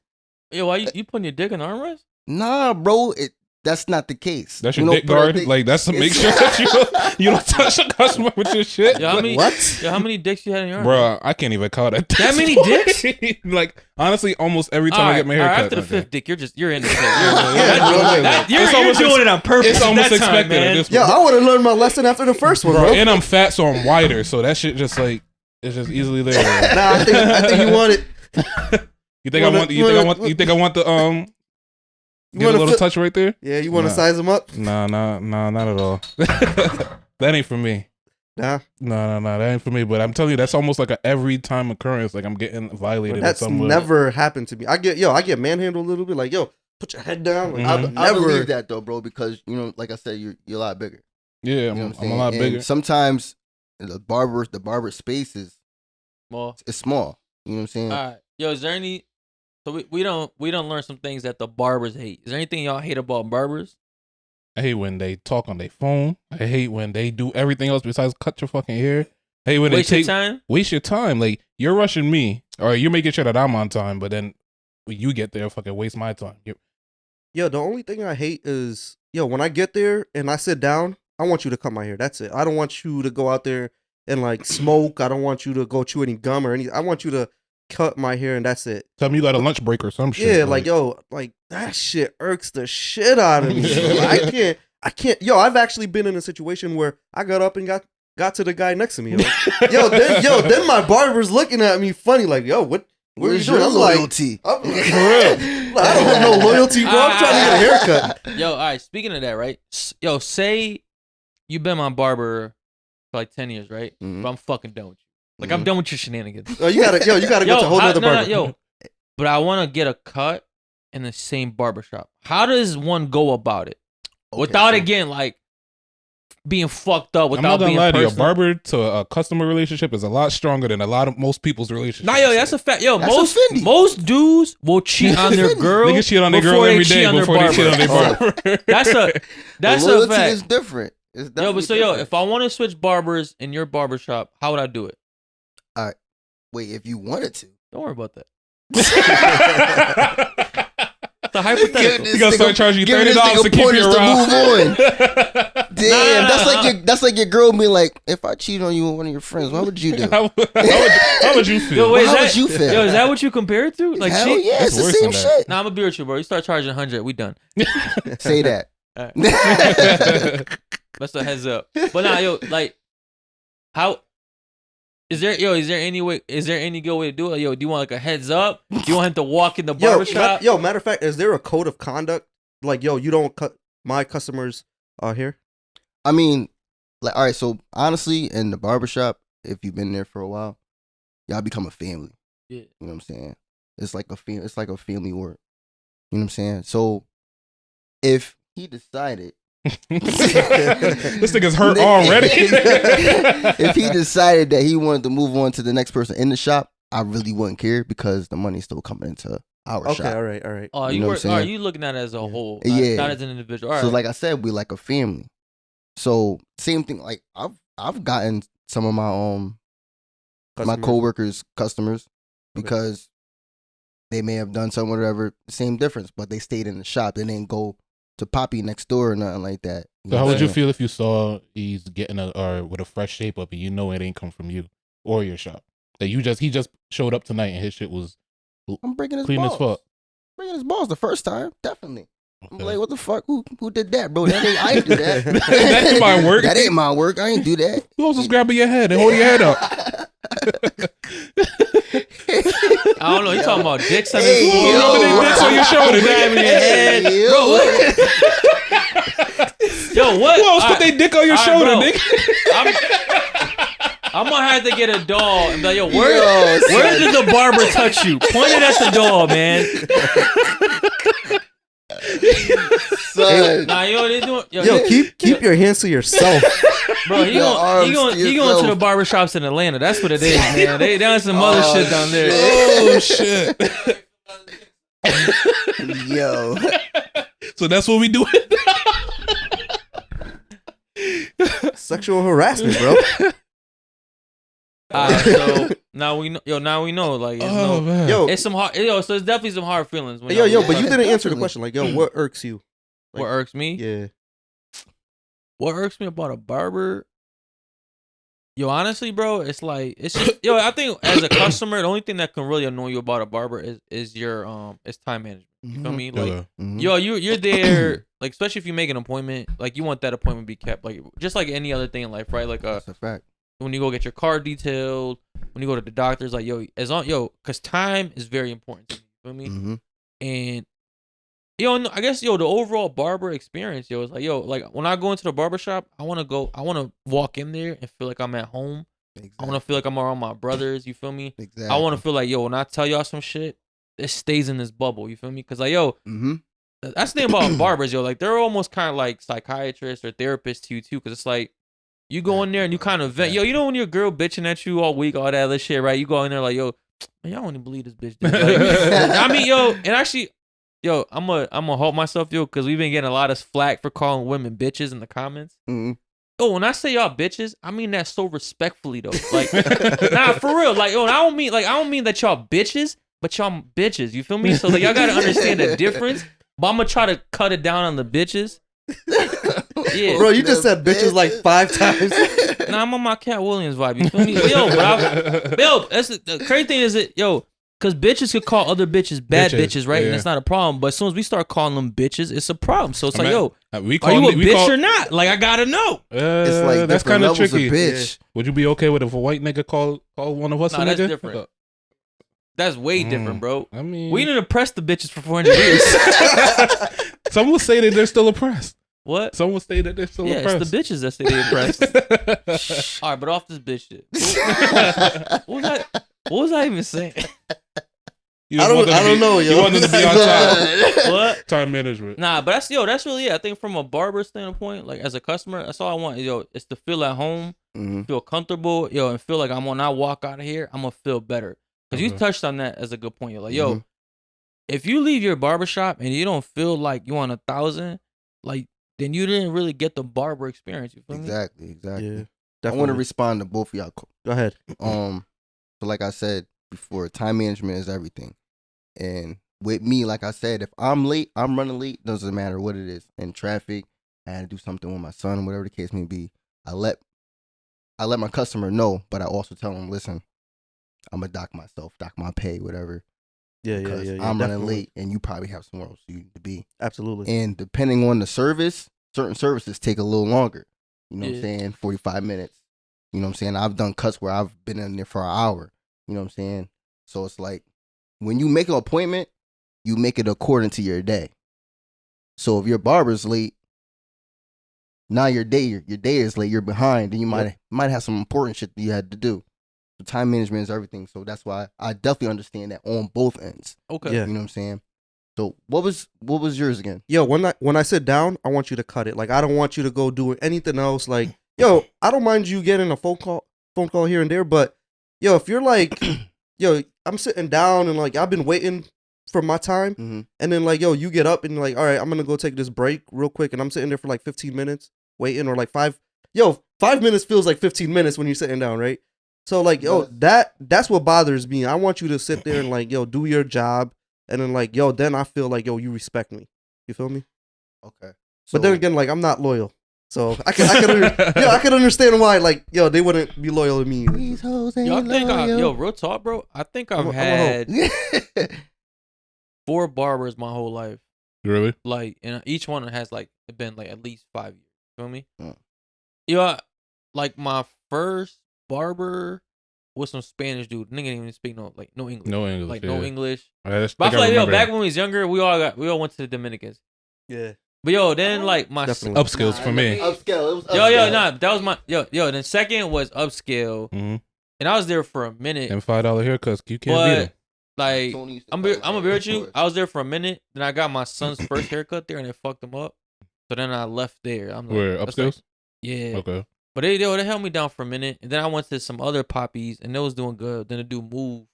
Yo, why you putting your dick in the armrest? Nah, bro. That's not the case. That's your dick guard. Like that's to make sure that you don't touch the customer with your shit. Yo, how many, what? Yo, how many dicks you had in your arm? Bro, I can't even call that. That many dicks? Like honestly, almost every time I get my hair cut. After the fifth dick, you're in the shit. You're doing it on purpose. It's almost expected, man. Yeah, I would have learned my lesson after the first one, bro. And I'm fat, so I'm wider. So that shit just like it's just easily there. Nah, I think you want it. You think I want the Get a little touch right there? Yeah, you want to size them up? Nah, not at all. That ain't for me. Nah. No, that ain't for me. But I'm telling you, that's almost like a every time occurrence. Like I'm getting violated. That's never happened to me. I get manhandled a little bit. Like, yo, put your head down. Like, I believe that though, bro, because like I said, you're a lot bigger. Yeah, I'm a lot bigger. Sometimes the barber space is small. It's small. You know what I'm saying? All right, yo, is there any? So we don't learn some things that the barbers hate. Is there anything y'all hate about barbers? I hate when they talk on their phone. I hate when they do everything else besides cut your fucking hair. I hate when waste your time. Waste your time. Like you're rushing me, or you're making sure that I'm on time, but then when you get there, fucking waste my time. Yo, the only thing I hate is when I get there and I sit down, I want you to cut my hair. That's it. I don't want you to go out there and like smoke. I don't want you to go chew any gum or anything. I want you to cut my hair and that's it. Tell me you got a lunch break or some shit. Yeah, like that shit irks the shit out of me. I can't. Yo, I've actually been in a situation where I got up and got to the guy next to me. Then my barber's looking at me funny, like, yo, what are you doing? I'm loyalty. Like, I don't have no loyalty, bro. I'm trying to get a haircut. Yo, all right. Speaking of that, right? Yo, say you've been my barber for like 10 years, right? Mm-hmm. But I'm fucking done with you. Like I'm done with your shenanigans. Oh, you gotta go to a whole other barber. But I want to get a cut in the same barbershop. How does one go about it without again like being fucked up? Without being personal? I'm not gonna lie to you. A barber to a customer relationship is a lot stronger than most people's relationships. Nah, yo, that's a fact. Yo, most dudes will cheat on their girl. Niggas cheat on their girl every day before they cheat on their barber. That's a fact. It's different. It's if I want to switch barbers in your barbershop, how would I do it? All right. Wait, if you wanted to. Don't worry about that. It's a hypothetical. You gotta start charging you $30 to keep you around. Move on. Damn, that's like your girl being like, if I cheat on you with one of your friends, what would you do? How would you feel? Yo, how would you feel? Yo, is that what you compare it to? Like, hell yeah, it's the same shit. Nah, I'm gonna be with you, bro. You start charging 100, we done. Say that. Right. That's a heads up. But nah, yo, like, how? Is there any good way to do it? Yo, do you want like a heads up? Do you want him to walk in the barbershop? Matter of fact, is there a code of conduct? Like, yo, you don't cut my customers' hair? I mean, like, all right, so honestly, in the barbershop, if you've been there for a while, y'all become a family. Yeah. You know what I'm saying? It's like a family work. You know what I'm saying? So if he decided this nigga's hurt already. If he decided that he wanted to move on to the next person in the shop, I really wouldn't care because the money's still coming into our shop. Okay, all right. Oh, you looking at it as a whole, not as an individual. All so right. like I said, we like a family. So same thing. Like I've gotten some of my coworkers customers because they may have done something, whatever. Same difference, but they stayed in the shop. They didn't go to Poppy next door or nothing like that. So how would you feel if you saw he's getting with a fresh shape up and you know it ain't come from you or your shop? That he just showed up tonight and his shit was I'm breaking his clean balls. as fuck. Breaking his balls the first time, definitely. Okay. I'm like, what the fuck? Who did that, bro? I ain't do that. That ain't my work. That ain't my work. I ain't do that. Who else is grabbing your head and holding your head up? I don't know. You talking about dicks on dicks on your shoulder, grabbing your head, bro. What? Yo, what? Who else put their dick on your shoulder, nigga? I'm gonna have to get a doll and be like, yo, where did the barber touch you? Point it at the doll, man. Son. Nah, yo, they doing. Yo, keep your hands to yourself, bro. He going to the barbershops in Atlanta. That's what it is, man. They doing some other shit down there. Oh shit. Yo. So that's what we do. sexual harassment, bro. So now we know. Yo, now we know. Like, it's Man. Yo, it's some hard. Yo, so it's definitely some hard feelings. When yo, y'all- but you didn't answer the Definitely. question. Like, yo, what irks you? what irks me? Yeah. What irks me about a barber? Yo, honestly, bro, it's like it's just yo. I think as a customer, the only thing that can really annoy you about a barber is your is time management. You feel me? Like, Yeah. yo, you're there. Like, especially if you make an appointment, like you want that appointment to be kept. Like, just like any other thing in life, right? Like, That's a fact. when you go get your car detailed, when you go to the doctor's, like, because time is very important to me. You feel me? Mm-hmm. And I guess the overall barber experience, is like, like when I go into the barber shop, I want to walk in there and feel like I'm at home. Exactly. I want to feel like I'm around my brothers. You feel me? Exactly. I want to feel like, when I tell y'all some shit, it stays in this bubble. You feel me? Because like, Mm-hmm. that's the thing about barbers, like they're almost kind of like psychiatrists or therapists to you too. Because it's like you go in there and you kind of vent. You know when your girl bitching at you all week, all that other shit, right? You go in there like, man, y'all wouldn't believe this bitch. Did. Like, I mean, and actually. I'm gonna hold myself, because we've been getting a lot of flack for calling women bitches in the comments. Mm-hmm. Oh, when I say y'all bitches, I mean that so respectfully though. Like, nah, for real. Like, I don't mean that y'all bitches, but y'all bitches. You feel me? So like, y'all gotta understand the difference. But I'm gonna try to cut it down on the bitches. Yeah, Bro, you just said bitches like 5 times. Nah, I'm on my Cat Williams vibe. You feel me? But that's the crazy thing is that because bitches could call other bitches bad bitches, right? Yeah. And it's not a problem. But as soon as we start calling them bitches, it's a problem. So it's like, we are you a we bitch or not? Like, I gotta know. It's like that's kind of tricky. Of bitch. Would you be okay with if a white nigga call one of us Nah, a nigga? that's different. That's way different, bro. I mean, We didn't oppress the bitches for 400 years. some will say that they're still oppressed. What? Some will say that they're still Yeah, oppressed. it's the bitches that say they oppressed. All right, but off this bitch shit. What was I even saying? I don't know, yo. You want them to be on time. What? Time management. Nah, but that's really it. I think from a barber standpoint, like as a customer, that's all I want. Is to feel at home, feel comfortable, and feel like when I walk out of here, I'm gonna feel better. Because you touched on that as a good point. You're like, if you leave your barbershop and you don't feel like you want 1,000, like then you didn't really get the barber experience. You feel me? Exactly. Yeah, I definitely. want to respond to both of y'all. Go ahead. So like I said before, time management is everything. And with me, like I said, if I'm late, I'm running late, doesn't matter what it is. In traffic, I had to do something with my son, whatever the case may be. I let my customer know, but I also tell him, listen, I'm gonna dock myself, dock my pay, whatever. Yeah, because yeah. I'm running definitely. late and you probably have somewhere else you need to be. Absolutely. And depending on the service, certain services take a little longer. You know what I'm Yeah. saying? 45 minutes. You know what I'm saying? I've done cuts where I've been in there for an hour. You know what I'm saying? So it's like, when you make an appointment, you make it according to your day. So if your barber's late, now your day is late, you're behind, and you might have some important shit that you had to do. So time management is everything. So that's why I definitely understand that on both ends. Okay. Yeah. You know what I'm saying? So what was yours again? Yo, when I sit down, I want you to cut it. Like, I don't want you to go do anything else. Like, yo, I don't mind you getting a phone call here and there, but yo, if you're like, yo, I'm sitting down and like I've been waiting for my time, and then like, yo, you get up and you're like, all right, I'm gonna go take this break real quick, and I'm sitting there for like 15 minutes waiting, or like 5 minutes feels like 15 minutes when you're sitting down, right? So like, yo, that's what bothers me. I want you to sit there and like, yo, do your job, and then like, yo, then I feel like, yo, you respect me. You feel me? Okay. But then again, like, I'm not loyal. So I can understand why, like, yo, they wouldn't be loyal to me. These hoes ain't Yo, I think loyal. real talk, bro. I think I've I'm a had 4 barbers my whole life. Really? Like, and each one has like been like at least 5 years. Feel me? Mm. Yeah, like my first barber was some Spanish dude. Nigga didn't even speak no English. No English. Like yeah. no English. I But I feel like back when we was younger, we all went to the Dominicans. Yeah. But then like my Definitely. upskills for me. Upscale. It was that was my then second was upscale, and I was there for a minute. And $5 haircuts, you can't beat them. Like, I'm gonna be with you. I was there for a minute. Then I got my son's first haircut there, and it fucked him up. So then I left there. I'm like, Where that's upskills? like- yeah. Okay. But they held me down for a minute, and then I went to some other poppies, and they was doing good. Then the dude moved,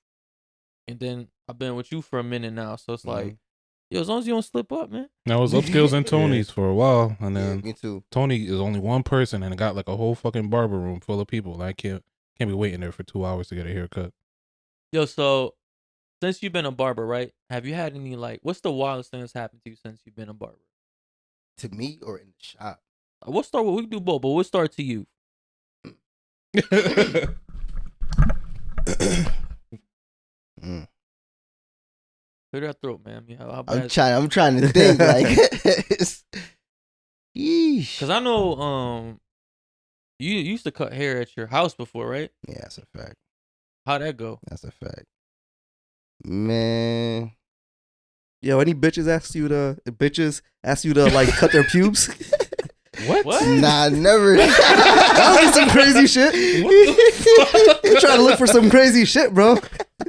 and then I've been with you for a minute now. So it's like, Yo, as long as you don't slip up, man. I was upskills and Tony's for a while, and Yeah, then me too. Tony is only one person, and it got like a whole fucking barber room full of people. I can't be waiting there for 2 hours to get a haircut. Yo, so since you've been a barber, right? Have you had any like? What's the wildest thing that's happened to you since you've been a barber? To me or in the shop? We'll start with, we can do both, but we'll start to you. Mm. Clear that throat, man. Yeah, how I'm bad? trying to think like. Yeesh. Cause I know, you used to cut hair at your house before, right? Yeah, that's a fact. How'd that go? That's a fact. Man. Yo, any bitches ask you to like cut their pubes? What? Nah, never. That was some crazy shit. You're trying to look for some crazy shit, bro.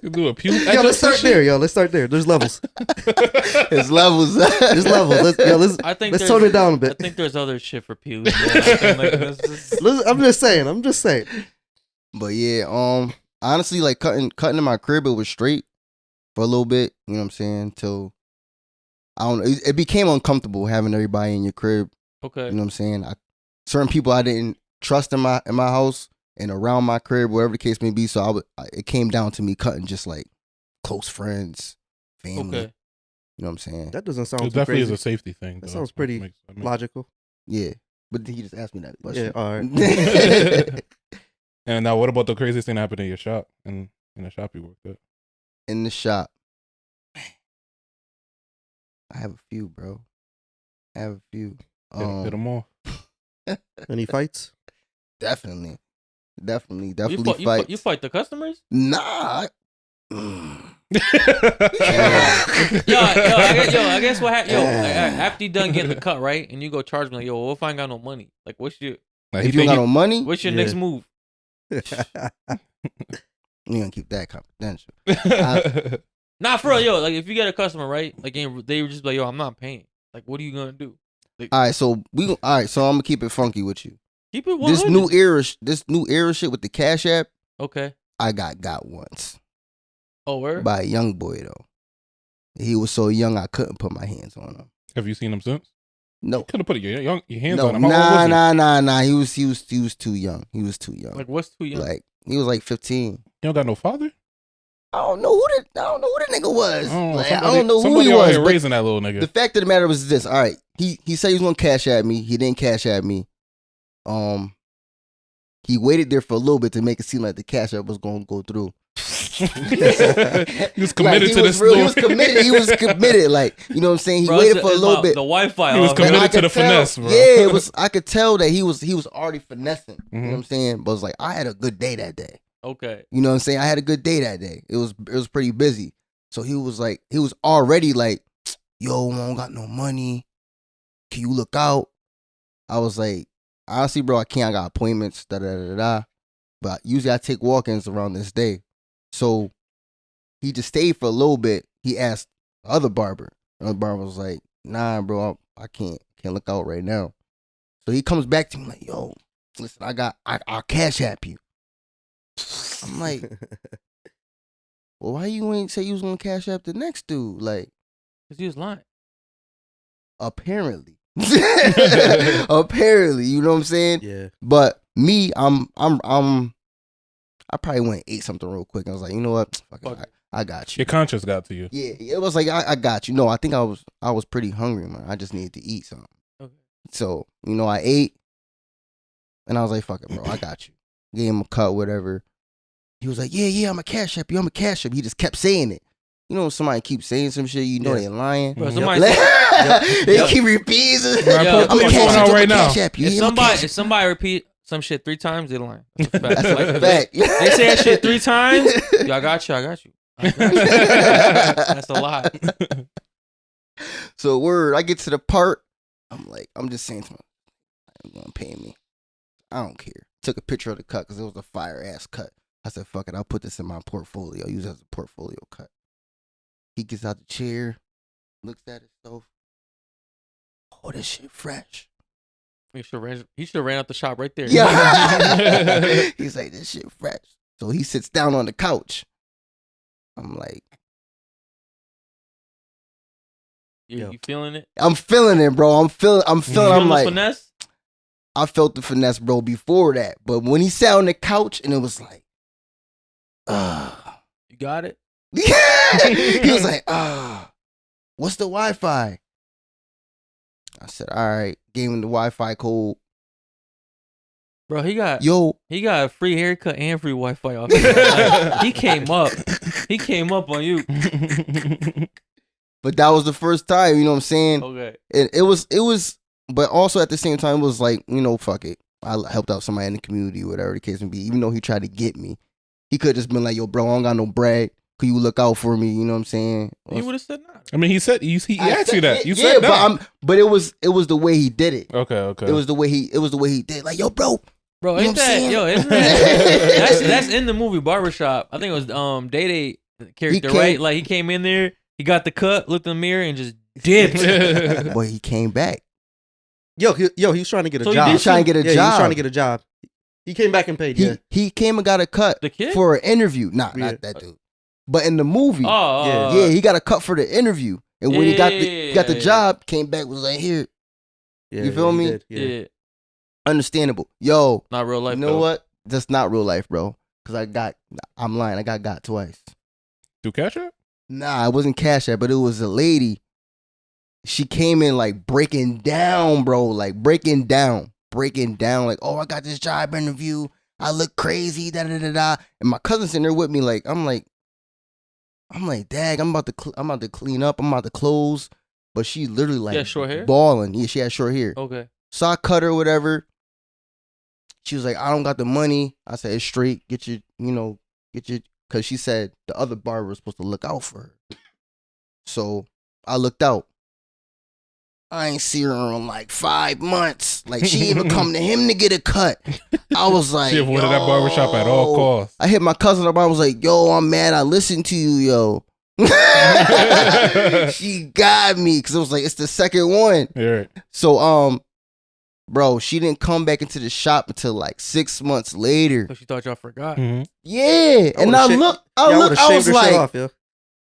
You do a pube. Yo, let's start there. Let's start there. There's levels. It's levels. There's levels. Let's tone it down a I bit. think there's other shit for pubes. I'm just saying. But yeah, honestly, like cutting in my crib, it was straight for a little bit. You know what I'm saying? Till I don't know, it became uncomfortable having everybody in your crib. Okay. You know what I'm saying? Certain people I didn't trust in my house and around my crib, whatever the case may be. So it came down to me cutting just like close friends, family. Okay. You know what I'm saying? That doesn't sound It too definitely crazy. is a safety thing. That though. sounds pretty That makes- logical. Yeah, but he just asked me that question. Yeah, all right. And now, what about the craziest thing that happened in your shop? In the shop you worked at? In the shop, I have a few, bro. I have a few. Hit them all. Any fights? Definitely You fight. You fight the customers? Nah. Yo, I guess what happened. Yo, after you done getting the cut, right, and you go charge me like, yo, what if I ain't got no money? Like, what's your Like, If you don't got no money, what's your Yeah. next move? you gonna keep that confidential. Nah, for real, yo. Like, if you get a customer, right, like, and they were just like, yo, I'm not paying. Like, what are you gonna do? Like, All right, so I'm gonna keep it funky with you. keep it 100. This new era shit with the Cash App, Okay. I got once Oh, where? by a young boy though. He was so young I couldn't put my hands on him. Have you seen him since? No, Could have put your hands no, on him. How old was he? nah. He was too young. He was too young. Like, what's too young? Like he was like 15. You don't got no father? I don't know who the nigga was. Oh, Like, somebody, I don't know who somebody he out was. here But raising that little nigga. the fact of the matter was this. All right, he said he was gonna cash at me. He didn't cash at me. He waited there for a little bit to make it seem like the cash app was gonna go through. He was committed to this. He was committed. He was committed. Like, you know what I'm saying? He Bro, waited it's for a little bit. The Wi-Fi. He was off, man. committed I to could the tell- finesse, bro. Yeah, it was. I could tell that he was already finessing. You know Mhm. what I'm saying? But it was like I had a good day that day. Okay. You know what I'm saying? I had a good day that day. It was pretty busy. So he was already like, yo, I don't got no money. Can you look out? I was like, honestly, bro, I can't. I got appointments. But usually I take walk-ins around this day. So he just stayed for a little bit. He asked the other barber. The other barber was like, nah, bro, I can't look out right now. So he comes back to me like, yo, listen, I'll cash app you. I'm like, well, why you ain't say you was gonna cash app the next dude? Like, Cause he was lying. apparently. Apparently, you know what I'm saying? Yeah. But me, I probably went and ate something real quick. I was like, you know what? Fuck it, Fuck. I got you. Your conscience got to you. Yeah, it was like I got you. No, I think I was pretty hungry, man. I just needed to eat something. Okay. So, I ate and I was like, fuck it, bro, I got you. Gave him a cut, whatever. He was like, yeah, I'm a cash app you. I'm a cash app. He just kept saying it. You know, somebody keeps saying some shit, you know Yeah. they lying. Bro, Yep. somebody They Yep. keep repeating. Bro, Yo, put your phone out right now. if somebody repeat some shit 3 times, they lying. That's a fact. That's a Like, fact. They say that shit 3 times. Yo, I got you. I got you. That's a lot. So I get to the part, I'm just saying to myself, I'm gonna pay me. I don't care. Took a picture of the cut because it was a fire ass cut. I said, fuck it, I'll put this in my portfolio. Use it as a portfolio cut. He gets out the chair, looks at his stuff. Oh, this shit fresh. He should have ran out the shop right there. Yeah. He's like, this shit fresh. So he sits down on the couch. I'm like, You feeling it? I'm feeling it, bro. I'm feeling. You feeling I'm the like, finesse? I felt the finesse, bro, before that. But when he sat on the couch and it was like, You got it? he was like, what's the Wi-Fi? I said, all right. Gave him the Wi-Fi code. Bro, he got a free haircut and free Wi-Fi off. Like, he came up. He came up on you. But that was the first time, you know what I'm saying? Okay. It was, but also at the same time, it was like, fuck it. I helped out somebody in the community, whatever the case may be. Even though he tried to get me, he could have just been like, yo, bro, I don't got no bread. Could you look out for me? You know what I'm saying? He would have said nah. I mean, he said he asked you that. You yeah, said no. but it was the way he did it. Okay. It was the way he did. Like, yo, bro. Bro, You ain't know what I'm that saying? yo? Isn't that that's in the movie Barbershop? I think it was Day character, right? Like he came in there, he got the cut, looked in the mirror, and just dipped. Boy, he came back. Yo, he was trying to get a So job. He was trying to get a He was job. trying to get a job. He came back and paid. He came and got a cut The kid? for an interview. Nah, Yeah. not that dude. But in the movie, Oh, yeah, he got a cut for the interview. And when he got the Yeah. job, came back, was like, here. Yeah, You feel he me? did, yeah. Understandable. Yo, Not real life. you know though. what? That's not real life, bro. Because I'm lying. I got twice. Do Cash App? Nah, it wasn't Cash App, but it was a lady. She came in like breaking down, bro. Like breaking down. Like, oh, I got this job interview. I look crazy, da da da da. And my cousin's in there with me. Like, I'm like, dag, I'm about to clean up. I'm about to close. But she literally like She had short hair? balling. Yeah, she had short hair. Okay. So I cut her, whatever. She was like, I don't got the money. I said, it's straight. Get your, because she said the other barber was supposed to look out for her. So I looked out. I ain't seen her in like 5 months. Like, she even come to him to get a cut. I was like, She avoided that barbershop at all costs. I hit my cousin up. I was like, yo, I'm mad. I listened to you, yo. She got me because it was like, it's the second one. Yeah. So, bro, she didn't come back into the shop until like 6 months later. So she thought y'all forgot. Mm-hmm. Yeah, and I was like, off, yo.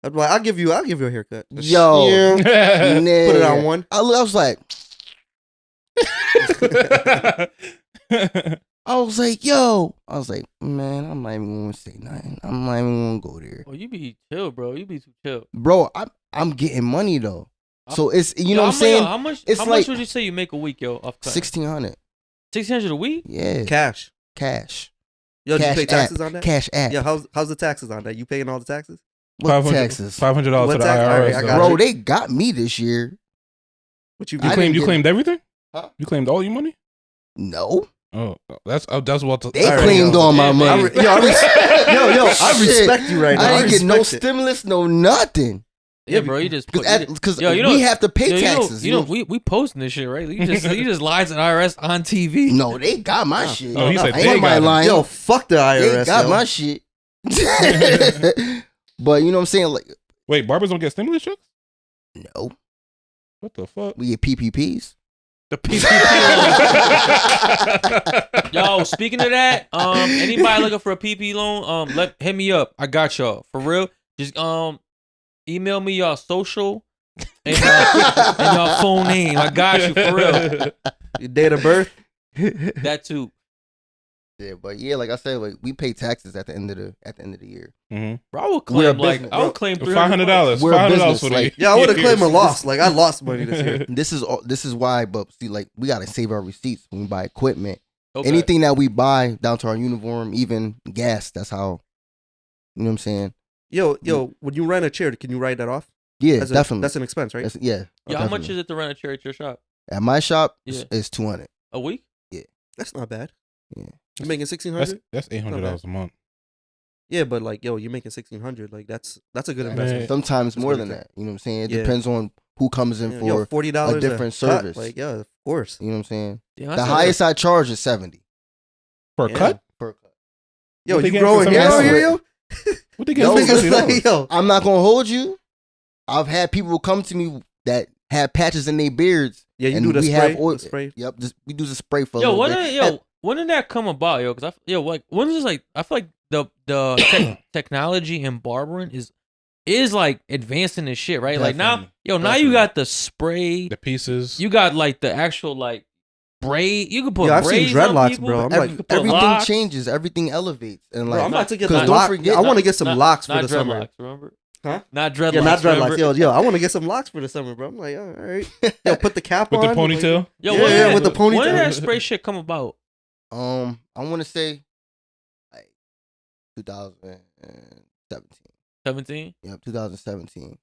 I'd be like, I'll give you a haircut. yo, Put nah. it on one. I was like, yo, man, I'm not even gonna say nothing. I'm not even gonna go there, Oh, you be chill, bro. You be too chill. bro. I'm getting money though, so it's what I'm saying. How much? It's How like much would you say you make a week, yo? Off cut? 1,600. 1,600 a week? Yeah, Cash. cash. Yo, do you Cash pay taxes app. on that? Cash app. Yeah, how's the taxes on that? You paying all the taxes? What taxes? $500 to What the tax? All right, IRS. I though. got Bro, you. they got me this year. What you I get? didn't You get claimed everything? Huh? You claimed all your money? No, Oh, that's what. they All right, claimed yo. all my Yeah, money. man. I Shit. respect you right now. I didn't get no respect it. stimulus, no nothing. Yeah, bro. You just Because Yo, you know- we have to pay yo, taxes. we posting this shit, right? You just lied to the IRS on TV. No, they got my shit. Oh, he said Ain't they nobody got it. lying. Yo, fuck the IRS. they got yo. my shit. But you know what I'm saying? Like, Wait, barbers don't get stimulus checks? no, What the fuck? we get PPPs. The PPP. Yo, speaking of that, anybody looking for a PP loan, hit me up. I got y'all for real. Just email me y'all social and y'all phone name. I got you for real. Your date of birth? That too. Yeah, but yeah, like I said, like we pay taxes at the end of the year. Mm-hmm. Bro, I would We're a claim business, I would claim $500. We're a $500 business, for like- the Yeah, I would have claimed a years. loss. Like, I lost money this year. This is why, but see, like we gotta save our receipts when we buy equipment. Okay. Anything that we buy down to our uniform, even gas. That's how. You know what I'm saying? Yo, when you rent a chair, can you write that off? Yeah, definitely. That's an expense, right? Yeah. Yeah, how much definitely. is it to rent a chair at your shop? At my shop? Yeah. It's 200. A week? That's not bad. Yeah. You're making 1,600. That's $800 a month. Yeah, but like, yo, you're making 1,600. Like, that's a good Yeah. investment. Sometimes That's more pretty than fair. that. You know what I'm saying? It Yeah. depends on who comes in Yeah, for. yo, $40 a different cut. service. Like, yeah, of course. You know what I'm saying? Damn, The that's highest I charge is 70 For a Yeah. cut? per cut. Yo, What they you getting growing for hair some over here, ass? yo? What they Yo, get for Niggas $50? like, yo. I'm not gonna hold you. I've had people come to me that have patches in their beards. Yeah, you and do the we spray. have oil. The spray. Yep, we do the spray for a Yo, little bit. when did that come about, yo? Because like when is this like? I feel like the technology in barbering is is like advancing this shit, right? Like now, Definitely. now you got the spray, The pieces. you got like the actual like braid. You can put I've seen braids on dreadlocks, people. bro. I'm You like, can put Everything locks. changes, everything elevates, and Bro, like I'm about to get 'cause the don't lock. forget- I want to get some locks for not the summer. dreadlocks, remember? Huh? Not dreadlocks. Yeah, not dreadlocks. remember? Yo, I want to get some locks for the summer, bro. I'm like, all right. Yo, put the cap with on. the ponytail. Yo, Yeah, when yeah, did- with the When did ponytail. that spray shit come about? I want to say like 2017. 17. Yeah, 2017.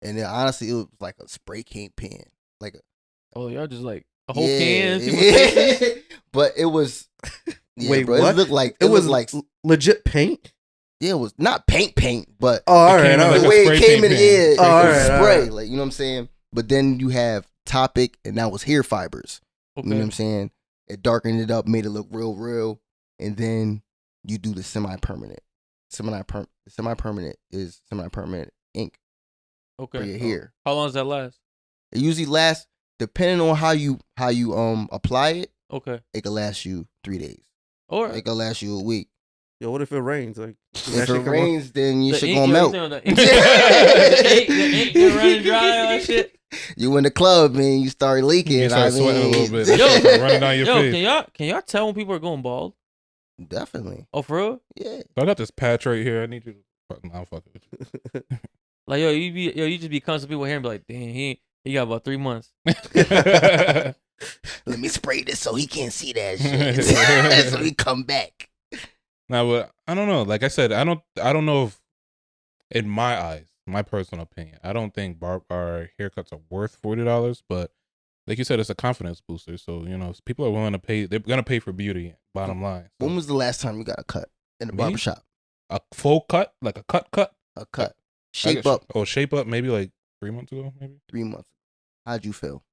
And then honestly, it was like a spray paint pen, like a Oh, y'all just like a whole yeah, can. people yeah. say? But it was Wait, bro, what? It looked like It was like legit paint. yeah, it was not paint, but Oh, all It right. came in all like the a right. way spray it came in, paint yeah, pen. it Spray was paint pen. spray, Alright. like you know what I'm saying. But then you have Topic, and that was hair fibers. Okay. You know what I'm saying? It darkened it up, made it look real, and then you do the semi-permanent. Semi-permanent is semi-permanent ink Okay. for your hair. How long does that last? It usually lasts, depending on how you apply it. Okay. It could last you 3 days. Or It could last you a week. Yo, what if it rains? Like, does that If shit it come off? rains, then your shit ink, gonna yo, melt. you know, the ink gonna run and dry all that shit. You in the club and you start leaking. You start sweating a little bit. That Yo, shit start running down your Yo, face. can y'all tell when people are going bald? Definitely. Oh, for real? Yeah. So I got this patch right here. I need you to. Nah, fuck it. Like you just be coming to people here and be like, damn, he got about 3 months. Let me spray this so he can't see that shit. So he come back. Now, but I don't know. Like I said, I don't know if, in my eyes, my personal opinion, I don't think our haircuts are worth $40. But like you said, it's a confidence booster. So if people are willing to pay, they're gonna pay for beauty. Bottom line. So, When was the last time you got a cut in the Me? barbershop? a full cut, like a cut? A cut. I Shape got- up Oh, shape up. Maybe like 3 months ago. Maybe 3 months. How'd you feel?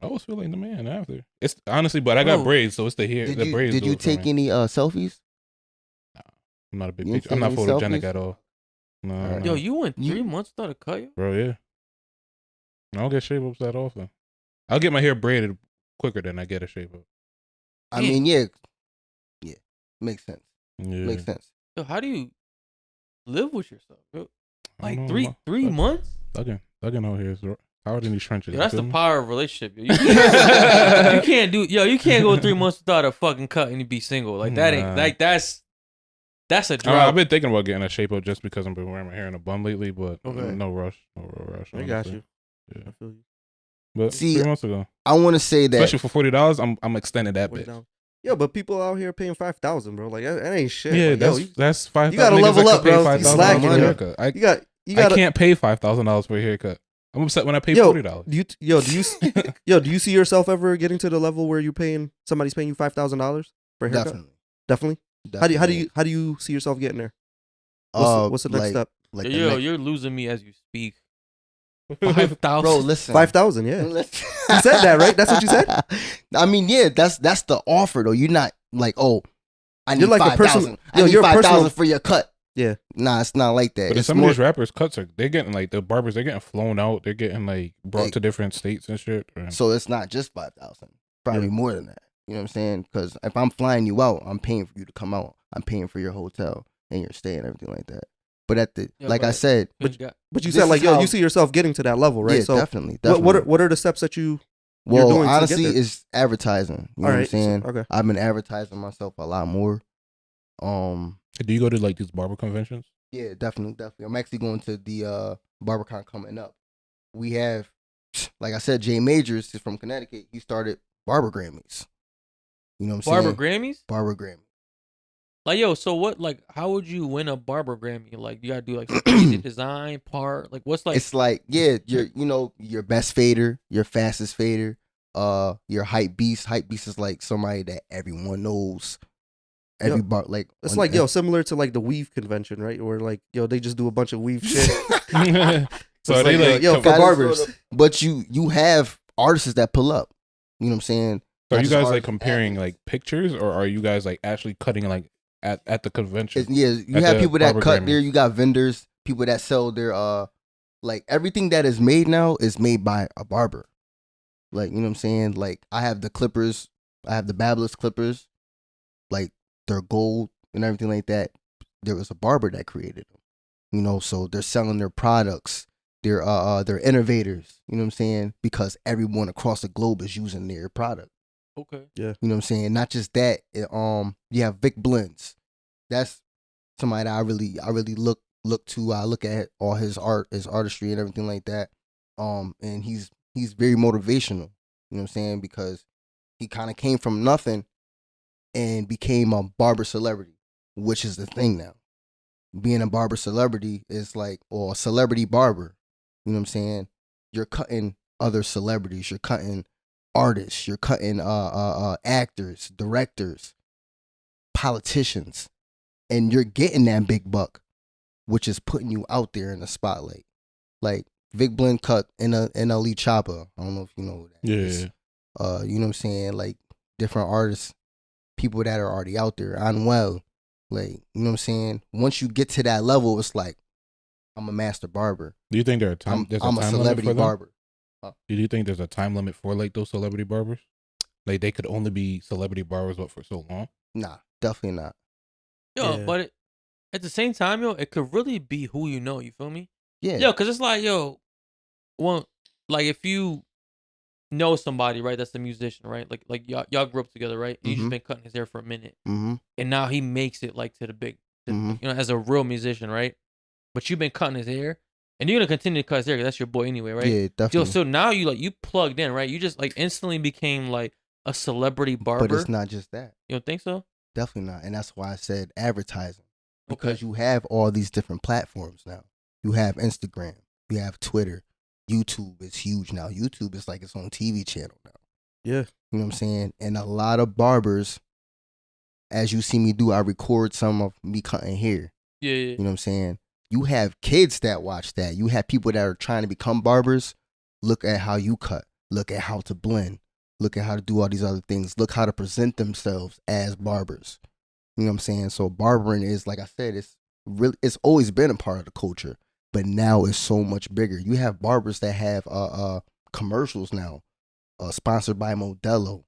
I was feeling the man after. It's honestly, but I got Bro, braids, so it's the hair. The braids. Did do you it for take me. any selfies? I'm not a big You didn't picture. I'm not take any photogenic selfies? at all. No, Alright. no. Yo, you went 3 You- months without a cut? Yo? Bro, yeah. I don't get shape ups that often. I'll get my hair braided quicker than I get a shape up. I Yeah. mean, yeah. Makes sense. Yeah. Makes sense. Yo, how do you live with yourself? Yo? I Like don't three know. three months? Thugging out here is hard in these trenches. Yo, that's you the feel me? power of a relationship. Yo. You can't go 3 months without a fucking cut and you be single. Like that ain't Nah. like that's a I've drought. been thinking about getting a shape up just because I've been wearing my hair in a bun lately, but Okay. no rush. No real rush. I got honestly. you. Yeah. I feel you. But See, 3 months ago. I want to say that. Especially for $40, I'm extending that Way bitch. down. Yo, but people out here paying 5,000, bro. Like that ain't shit. Yeah, Like, yo, that's $5,000. you gotta niggas level that up, could pay bro. You $5,000 slacking, for a yo. haircut. you I gotta. can't pay $5,000 for a haircut. I'm upset when I pay Yo, $40. Do you see yourself ever getting to the level where somebody's paying you $5,000 for a haircut? Definitely. Definitely. How do you see yourself getting there? What's the next like, step? Like the Yo, next- you're losing me as you speak. 5,000. bro, listen. 5,000, yeah. You You said that, right? That's what you said? I mean, yeah, that's the offer though. You're not like, oh, I need You're like a person- 5,000. yo, I need you're a 5,000 personal- for your cut. Yeah. Nah, it's not like that. But in It's some more, of these rappers' cuts they're getting like the barbers, they're getting flown out. They're getting like brought Like- to different states and shit. Right? so it's not just 5,000. Probably Yeah. more than that. You know what I'm saying? Because if I'm flying you out, I'm paying for you to come out. I'm paying for your hotel and your stay and everything like that. But Yeah, like I but- said, But you This said like, is yo, how- you see yourself getting to that level, right? yeah, So definitely. what are the steps that you're Well, doing to get honestly, there? it's advertising. You know All what I'm right. saying? Okay. I've been advertising myself a lot more. Do you go to like these barber conventions? Yeah, definitely. I'm actually going to the BarberCon coming up. We have, like I said, Jay Majors is from Connecticut. He started Barber Grammys. You know what I'm Barber saying? Grammys? Barber Grammy. Like, yo, so what, like, how would you win a Barber Grammy? Like, you gotta do, like, some crazy design part? Like, what's, like... It's like, yeah, your best fader, your fastest fader, your hype beast. Hype beast is like somebody that everyone knows. Every bar, like It's like, similar to like the weave convention, right? Where like, yo, they just do a bunch of weave shit. So it's are they like, like, yo, com- for barbers. But you have artists that pull up. You know what I'm saying? so are Not you just guys like artists, comparing athletes. like pictures, or are you guys like actually cutting like at the convention? Yeah, you At have the people that Barber cut Grammys. there. You got vendors, people that sell their like everything that is made now is made by a barber. Like, you know what I'm saying? Like, I have the clippers, I have the Babyliss clippers, like they're gold and everything like that. There was a barber that created them. You know, so they're selling their products. They're innovators. You know what I'm saying? Because everyone across the globe is using their product. Okay. Yeah. You know what I'm saying? Not just that. You have Vic Blends. That's somebody that I really look to. I look at all his art, his artistry, and everything like that. And he's very motivational. You know what I'm saying? Because he kind of came from nothing and became a barber celebrity, which is the thing now. Being a barber celebrity is like, or a celebrity barber. You know what I'm saying? You're cutting other celebrities. You're cutting artists. You're cutting actors, directors, politicians, and you're getting that big buck, which is putting you out there in the spotlight. Like Vic Blend cut in a NLE Chopper. I don't know if you know who that is. You know what I'm saying? Like different artists, people that are already out there. Unwell. Like, you know what I'm saying? Once you get to that level, it's like, I'm a master barber. Do you think there's a I'm time a limit celebrity for them? barber. Do you think there's a time limit for like those celebrity barbers? Like they could only be celebrity barbers, but for so long? Nah, definitely not. Yo, Yeah. but at the same time, yo, it could really be who you know. You feel me? Yeah. Yo, cause it's like, yo, like if you know somebody, right? That's a musician, right? Like y'all grew up together, right? You just been cutting his hair for a minute, Mm-hmm. and now he makes it like to the big, Mhm. you know, as a real musician, right? But you've been cutting his hair, and you're gonna continue to cut his hair because that's your boy anyway, right? Yeah, Yo, definitely. so now you plugged in, right? You just like instantly became like a celebrity barber. But it's not just that. You don't think so? Definitely not. And that's why I said advertising. Okay. Because you have all these different platforms now. You have Instagram. You have Twitter. YouTube is huge now. YouTube is like its own TV channel now. Yeah. You know what I'm saying? And a lot of barbers, as you see me do, I record some of me cutting hair. Yeah. You know what I'm saying? You have kids that watch that. You have people that are trying to become barbers. Look at how you cut. Look at how to blend. Look at how to do all these other things. Look how to present themselves as barbers. You know what I'm saying? So barbering is, like I said, it's always been a part of the culture, but now it's so much bigger. You have barbers that have commercials now, sponsored by Modelo.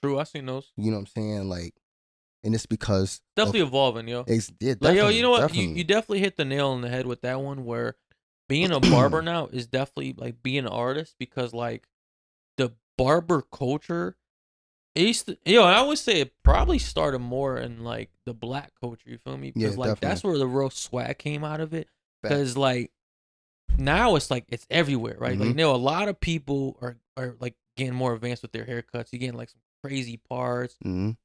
True, I seen those. You know what I'm saying? Like, and it's because Definitely evolving, yo. yeah, Like, yo, you know what? definitely. You definitely hit the nail on the head with that one. Where being a barber now is definitely like being an artist, because like the barber culture, it used to, I would say it probably started more in like the black culture. You feel me? Because Yeah, like that's definitely. where the real swag came out of it. Facts. Because like now it's like it's everywhere, right? Like, a lot of people are like getting more advanced with their haircuts. You're getting like some crazy parts,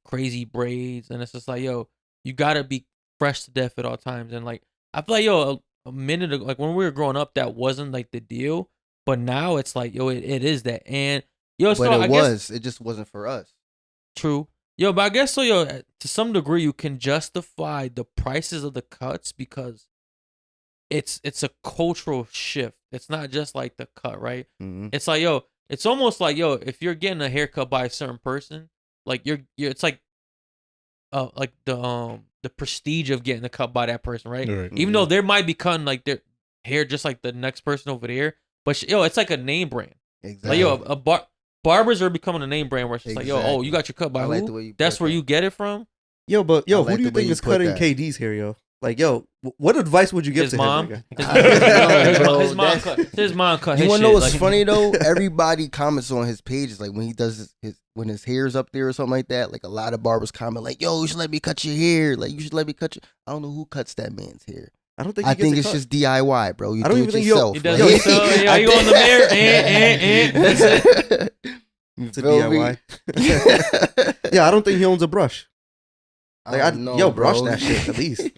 crazy braids, and it's just like, yo, you gotta be fresh to death at all times. And like I feel like, yo, a minute ago, like when we were growing up, that wasn't like the deal, but now it's like, yo, it is that. And yo, But so I guess it just wasn't for us. true. Yo, but I guess so, yo, to some degree you can justify the prices of the cuts because it's a cultural shift. It's not just like the cut, right? It's like, yo, it's almost like, yo, if you're getting a haircut by a certain person, like you're it's like the prestige of getting a cut by that person, right? Even though they might be cutting like their hair just like the next person over there, but yo, it's like a name brand. Exactly. Like, yo, barbers are becoming a name brand where it's just like, yo, oh, you got your cut by I who? like the way you That's put where that. you get it from? Yo, but I who like do you the way think you is put cutting that. KD's hair, yo? Like, yo, what advice would you give His to mom. him? His mom That's- cut. His mom cut. You his want to know shit, what's like- funny though? Everybody comments on his pages, like when he does when his hair's up there or something like that. Like a lot of barbers comment, like, "Yo, you should let me cut your hair. Like you should let me cut your." I don't know who cuts that man's hair. I don't think. I He gets think it it's cut. just DIY, bro. You I don't do even it think yourself. He does Like, it himself. Yeah, I you go in the think- mirror. That's it. You It's a feel me? DIY. Yeah, I don't think he owns a brush. Like, I don't know, yo, brush bro. that shit at least.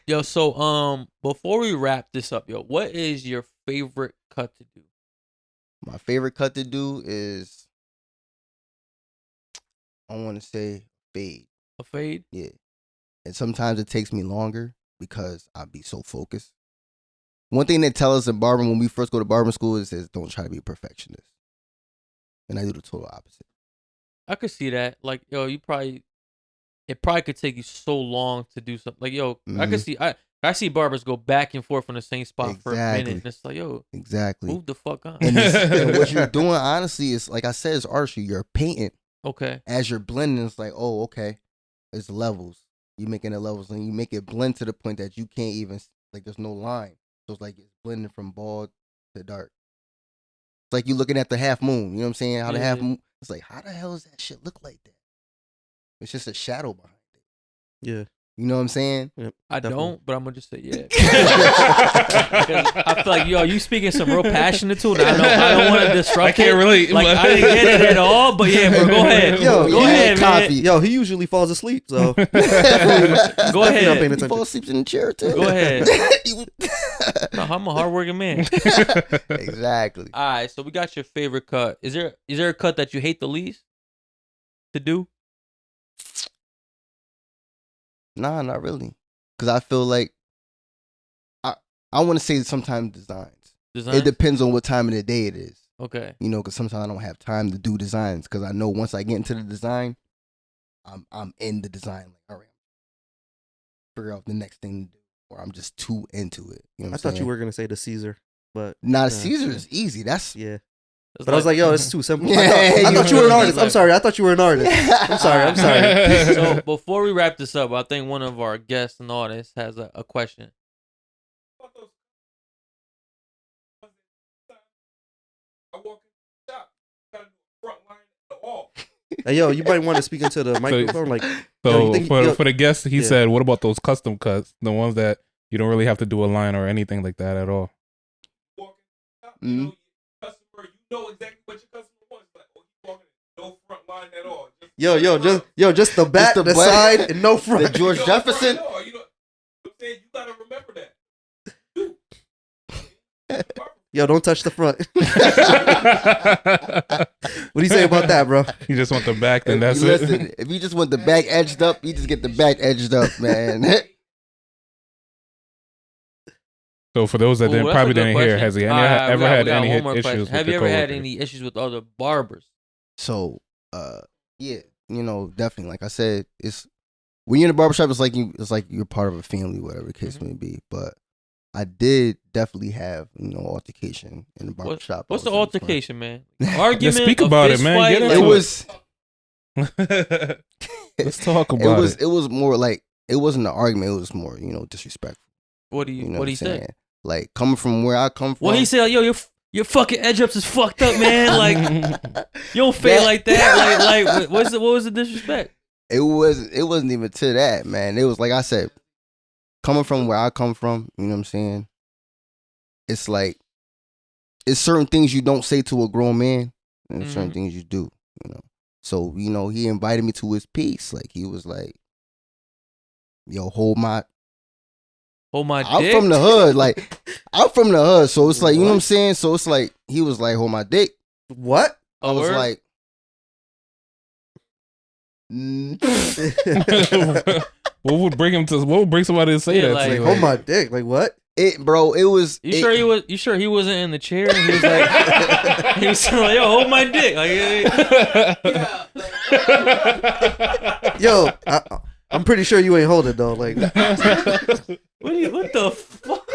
Yo, so before we wrap this up, yo, what is your favorite cut to do? My favorite cut to do is, I want to say fade. A fade? Yeah. And sometimes it takes me longer because I be so focused. One thing they tell us in barbering when we first go to barbering school is don't try to be a perfectionist. And I do the total opposite. I could see that. Like, yo, it probably could take you so long to do something. Like, yo, I could see I see barbers go back and forth on the same spot for a minute. And it's like, yo, exactly. move the fuck on. And what you're doing, honestly, is like I said, it's artistry. You're painting. Okay. As you're blending, it's like, oh, okay, it's levels. You're making the levels, and you make it blend to the point that you can't even like there's no line. So it's like it's blending from bald to dark. It's like you looking at the half moon. You know what I'm saying? How the half moon. It's like, how the hell does that shit look like that? It's just a shadow behind it. Yeah. You know what I'm saying? Yep, I definitely. don't, but I'm gonna just say yeah. I feel like you speaking some real passionate too. And I don't want to disrupt. I can't relate. Like I didn't get it at all, but yeah, bro, go ahead. Yo, Go ahead, man. Yo, he usually falls asleep, so Go definitely not ahead. paying He attention. falls asleep in the chair too. Go ahead. No, I'm a hardworking man. Exactly. All right, so we got your favorite cut. Is there a cut that you hate the least to do? Nah, not really. Cause I feel like I want to say sometimes designs. Designs? It depends on what time of the day it is. Okay. You know, cause sometimes I don't have time to do designs. Cause I know once I get into the design, I'm in the design. Like, all right, figure out the next thing to do, or I'm just too into it. You know what I I'm thought saying? you were gonna say the Caesar, but Nah, Caesar is easy. That's yeah. It's But I was like, yo, it's too simple. Yeah, I thought you were an artist. like- I'm sorry. I thought you were an artist. I'm sorry. So before we wrap this up, I think one of our guests and artists has a question. Hey, yo, you might want to speak into the microphone. Like, yo, So you think- for yo- for the guest, he Yeah. said, "What about those custom cuts? The ones that you don't really have to do a line or anything like that at all." Mhm. just the back, the the back. side, and no front. the George Jefferson. Yo, don't touch the front. What do you say about that, bro? You just want the back, then that's Listen, it. if you just want the back edged up, you just get the back edged up, man. So for those that Ooh, that's a probably good didn't hear, question. has he All right, ever we got had any one more issues question. with Have you the ever had coworkers? any issues with other barbers? So, yeah, you know, definitely. Like I said, it's when you're in a barbershop, it's like you're part of a family, whatever the case may be. But I did definitely have, you know, altercation in the barbershop. What's the I was in front. altercation, man? Argument? speak a about it, fist man. fight? Get Like, It into was. Let's talk about it. It was more like it wasn't an argument. It was more, you know, disrespectful. what do you? You know what do I'm you say? saying? Like coming from where I come from. Well, he said, "Yo, your fucking edge ups is fucked up, man. Like you don't fade That- like that. Like what was the disrespect? It wasn't even to that, man. It was like I said, coming from where I come from, you know what I'm saying? It's like it's certain things you don't say to a grown man and certain Mhm. things you do, you know. So, you know, he invited me to his piece. Like he was like, yo, hold my I'm dick. from the hood. Like I'm from the hood. So it's like, you know what I'm saying? So it's like he was like, hold my dick. What? I was word? like What would bring somebody to say Yeah, that like, to you? Hold my dick. Like what? it, bro. It was. You sure he wasn't in the chair? And he was like, he was like, yo, hold my dick. Like, Yo, I'm pretty sure you ain't hold it though. Like, what the fuck?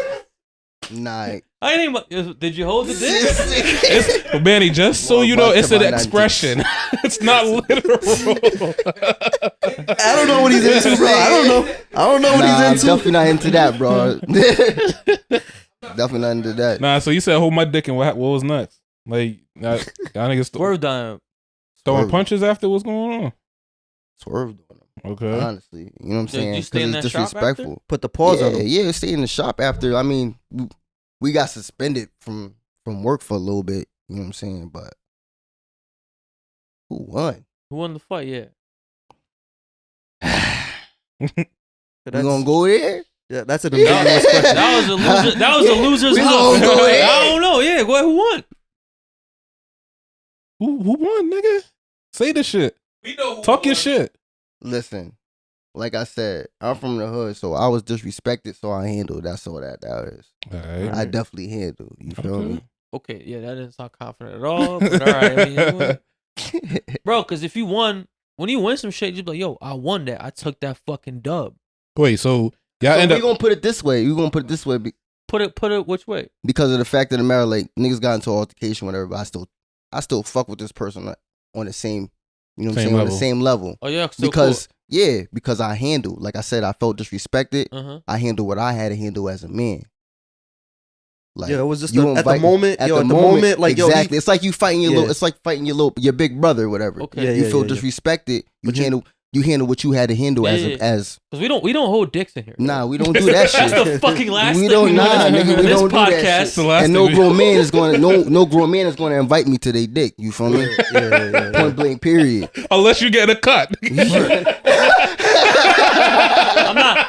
Nah. I didn't even. Did you hold the dick? But Manny, just so Well, you know, but it's come an on, now, expression. It's not literal. I don't know what he's into, bro. I don't know what Nah, I'm he's into. definitely not into that, bro. Definitely not into that. Nah, so you said hold my dick, and what was next? Like, y'all niggas Swerve down. throwing Swerve. punches after? What's going on? Swerve doing them, Okay. honestly. You know what I'm Did saying? you stay in Because it's that shop disrespectful. Put the pause yeah, on him. yeah, stay in the shop after. I mean, we got suspended from work for a little bit. You know what I'm saying? But who won? Who won the fight? Yeah. We gonna go there? Yeah, that's an ambiguous question. That was a loser. That was a loser's We huff. gonna go ahead. I don't know. Yeah, go ahead. Who won? Who won, nigga? Say the shit. We know. Talk your shit. Listen, like I said, I'm from the hood, so I was disrespected, so I handled. That's all that is. All right. I definitely handled. You feel Okay. me? Okay, yeah, that didn't sound confident at all. But all right, I mean, bro, because if you won, when you win some shit, you just be like, yo, I won that. I took that fucking dub. Wait, so y'all So end we up. gonna put it this way. We gonna put it this way Put it which way? because of the fact of the matter, like niggas got into an altercation, whatever. But I still fuck with this person on the same You know what I'm Same saying? On level. the same level. Oh yeah, so Because I handled, like I said, I felt disrespected. cool. I handled what I had to handle as a man. Like, Yeah, it was just you at the invite- moment. at Yo, the at the moment, like exactly. yo, It's like you fighting your Yeah. little. It's like fighting your big brother, or whatever. Okay. Yeah, You feel yeah. disrespected. But You handle what you had to handle Yeah. as. Because we don't hold dicks in here. Nah, we don't do that shit. That's the fucking last We thing don't- we nah, want nigga, we this don't do that podcast. shit. The last And thing no we- grown man is going to no grown man is going to invite me to their dick. You feel me? yeah. Point blank. Period. Unless you get a cut.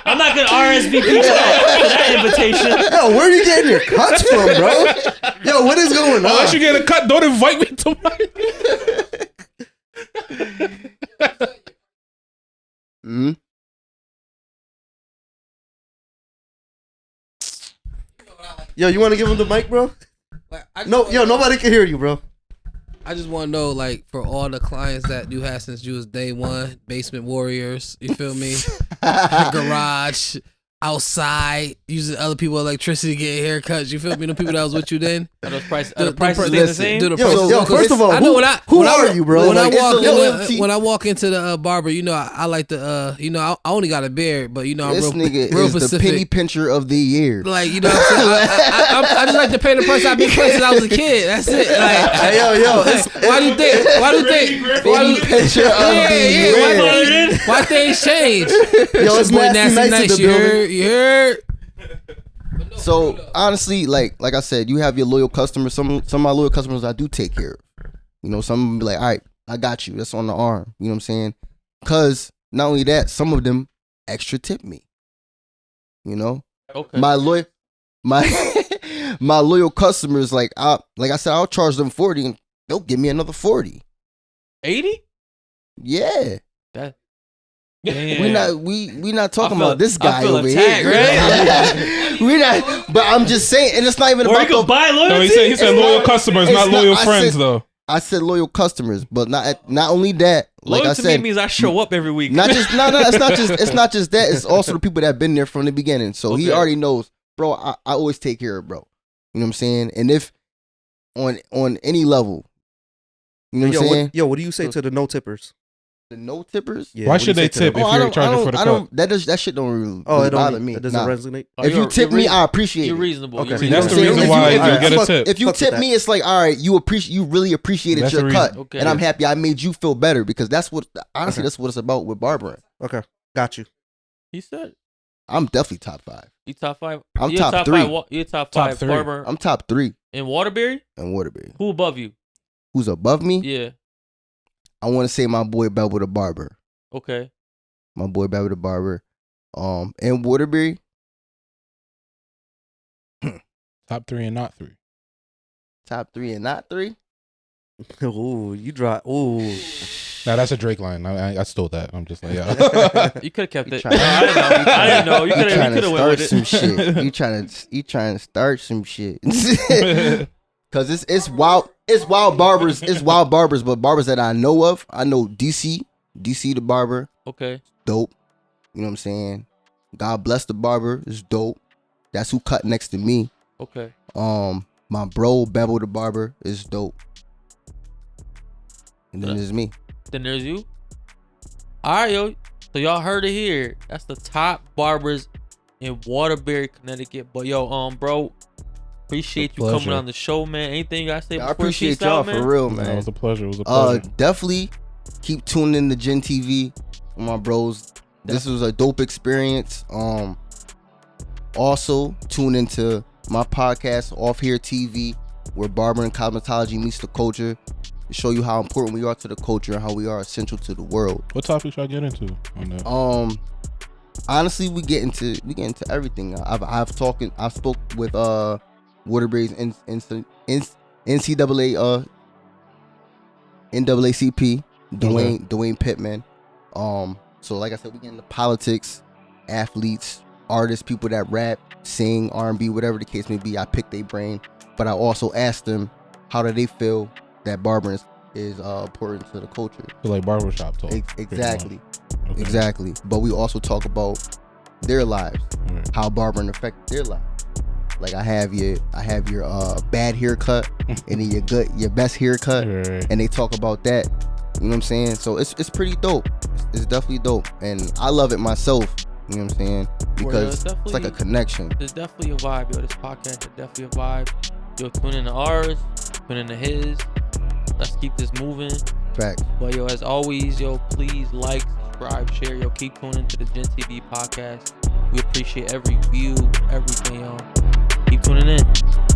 I'm not gonna RSVP to that invitation. Yo, where are you getting your cuts from, bro? Yo, what is going on? Unless you get a cut, don't invite me to my. Hmm? Yo, you want to give him the mic, bro? Like, I just No, wanna yo, know- nobody can hear you, bro. I just want to know, like, for all the clients that you had since you was day one, basement warriors, you feel me? Garage, outside, using other people's electricity, getting haircuts, you feel me? The people that was with you then. Are those prices The stay the listen, same? Do the Yo, prices yo, go- first of all, I know who when are you, bro? When Like, it's a loyalty. I walk into the barber, you know, I like the I only got a beard, but you know, I'm This real, nigga real is the specific. penny pincher of the year. Like, you know what I'm saying? I just like to pay the price I've been paying since I was a kid. That's it. Like, Hey, yo, like, why do you think? Penny pincher of the year. Why things change? Yo, it's Boy, nasty nice in the you building. heard? You heard? So honestly, like I said, you have your loyal customers. Some of my loyal customers I do take care of. You know, some be like, all right, I got you. That's on the arm. You know what I'm saying? Cause not only that, some of them extra tip me. You know, Okay. my my loyal customers, like I said, I'll charge them 40 and they'll give me another 40. 80? Yeah. That. We not talking I feel- about this I guy feel over attacked, here. We not, but I'm just saying, and it's not even Or you about can the. buy No, loyalty. he said It's loyal not- customers, it's not not- loyal I friends, said- though. I said loyal customers, but not only that. Like Loyal I to me said, means I show up every week. not just no. It's not just that. It's also the people that have been there from the beginning. So he Okay. already knows, bro. I always take care of bro. You know what I'm saying? And if on any level, you know what I'm saying? What do you say to the no tippers? The no tippers. Yeah, Why what do should you say they to them? tip if you're charging for the cut? That shit don't really, Oh, it bother don't. me. It doesn't Nah. resonate. Oh, If you you're tip me, rea- I appreciate You're it. reasonable. Okay. You're See, that's the reasonable. reason why you get a tip. If you Fuck with tip me, it's like, all right, you really appreciated That's your the cut, reason. Okay. and I'm happy I made you feel better because that's what honestly that's what it's about with barbering. Okay, got you. He said I'm definitely top 5. you top 5. I'm You're top 3. You're top Top 5 3. barber I'm top 3 in Waterbury. in Waterbury. Who above you? Who's above me? Yeah. I want to say my boy Barber the Barber. Okay. My boy Barber the Barber. In Waterbury, Top 3 and not 3. top 3 and not 3. Ooh, you drop. Ooh, Now that's a Drake line. I stole that. I'm just like, yeah. You could have kept You it. trying- I didn't know. You You could trying have to went start with it. some shit. You trying to start some shit. Cause it's wild barbers. It's wild barbers, but barbers that I know of. I know DC the barber, Okay. dope. You know what I'm saying? God bless the barber is dope. That's who cut next to me. Okay. My bro Bevel the barber is dope. And then there's me. Then there's you. All right, yo. So y'all heard it here. That's the top barbers in Waterbury, Connecticut. But yo, bro, appreciate you coming pleasure. on the show, man. Anything you gotta say I before appreciate you peace y'all out, man? for real, It man. was a pleasure. It was a pleasure. Definitely keep tuning in to GinTV, my bros. This was a dope experience. Also tune into my podcast, Offhairtv, where barber and cosmetology meets the culture, to show you how important we are to the culture and how we are essential to the world. What topic should I get into on that? Honestly, we get into everything. I've spoke with Waterbury's NCAA NAACP, Dwayne Pittman. So like I said, we get into politics, athletes, artists, people that rap, sing, R&B, whatever the case may be. I pick their brain, but I also ask them how do they feel that barbering is important to the culture. So like barbershop talk. Exactly. Okay. Exactly. But we also talk about their lives, Right. how barbering affects their lives. Like I have your bad haircut and then your best haircut, Right. and they talk about that. You know what I'm saying? So it's pretty dope. It's definitely dope, and I love it myself. You know what I'm saying? Because it's like a connection. There's definitely a vibe, yo. This podcast is definitely a vibe. Yo, tune into ours, tune into his. Let's keep this moving. Facts. But yo, as always, yo, please like, subscribe, share. Yo, keep tuning to the GinTV podcast. We appreciate every view, everything, yo. Keep tuning in.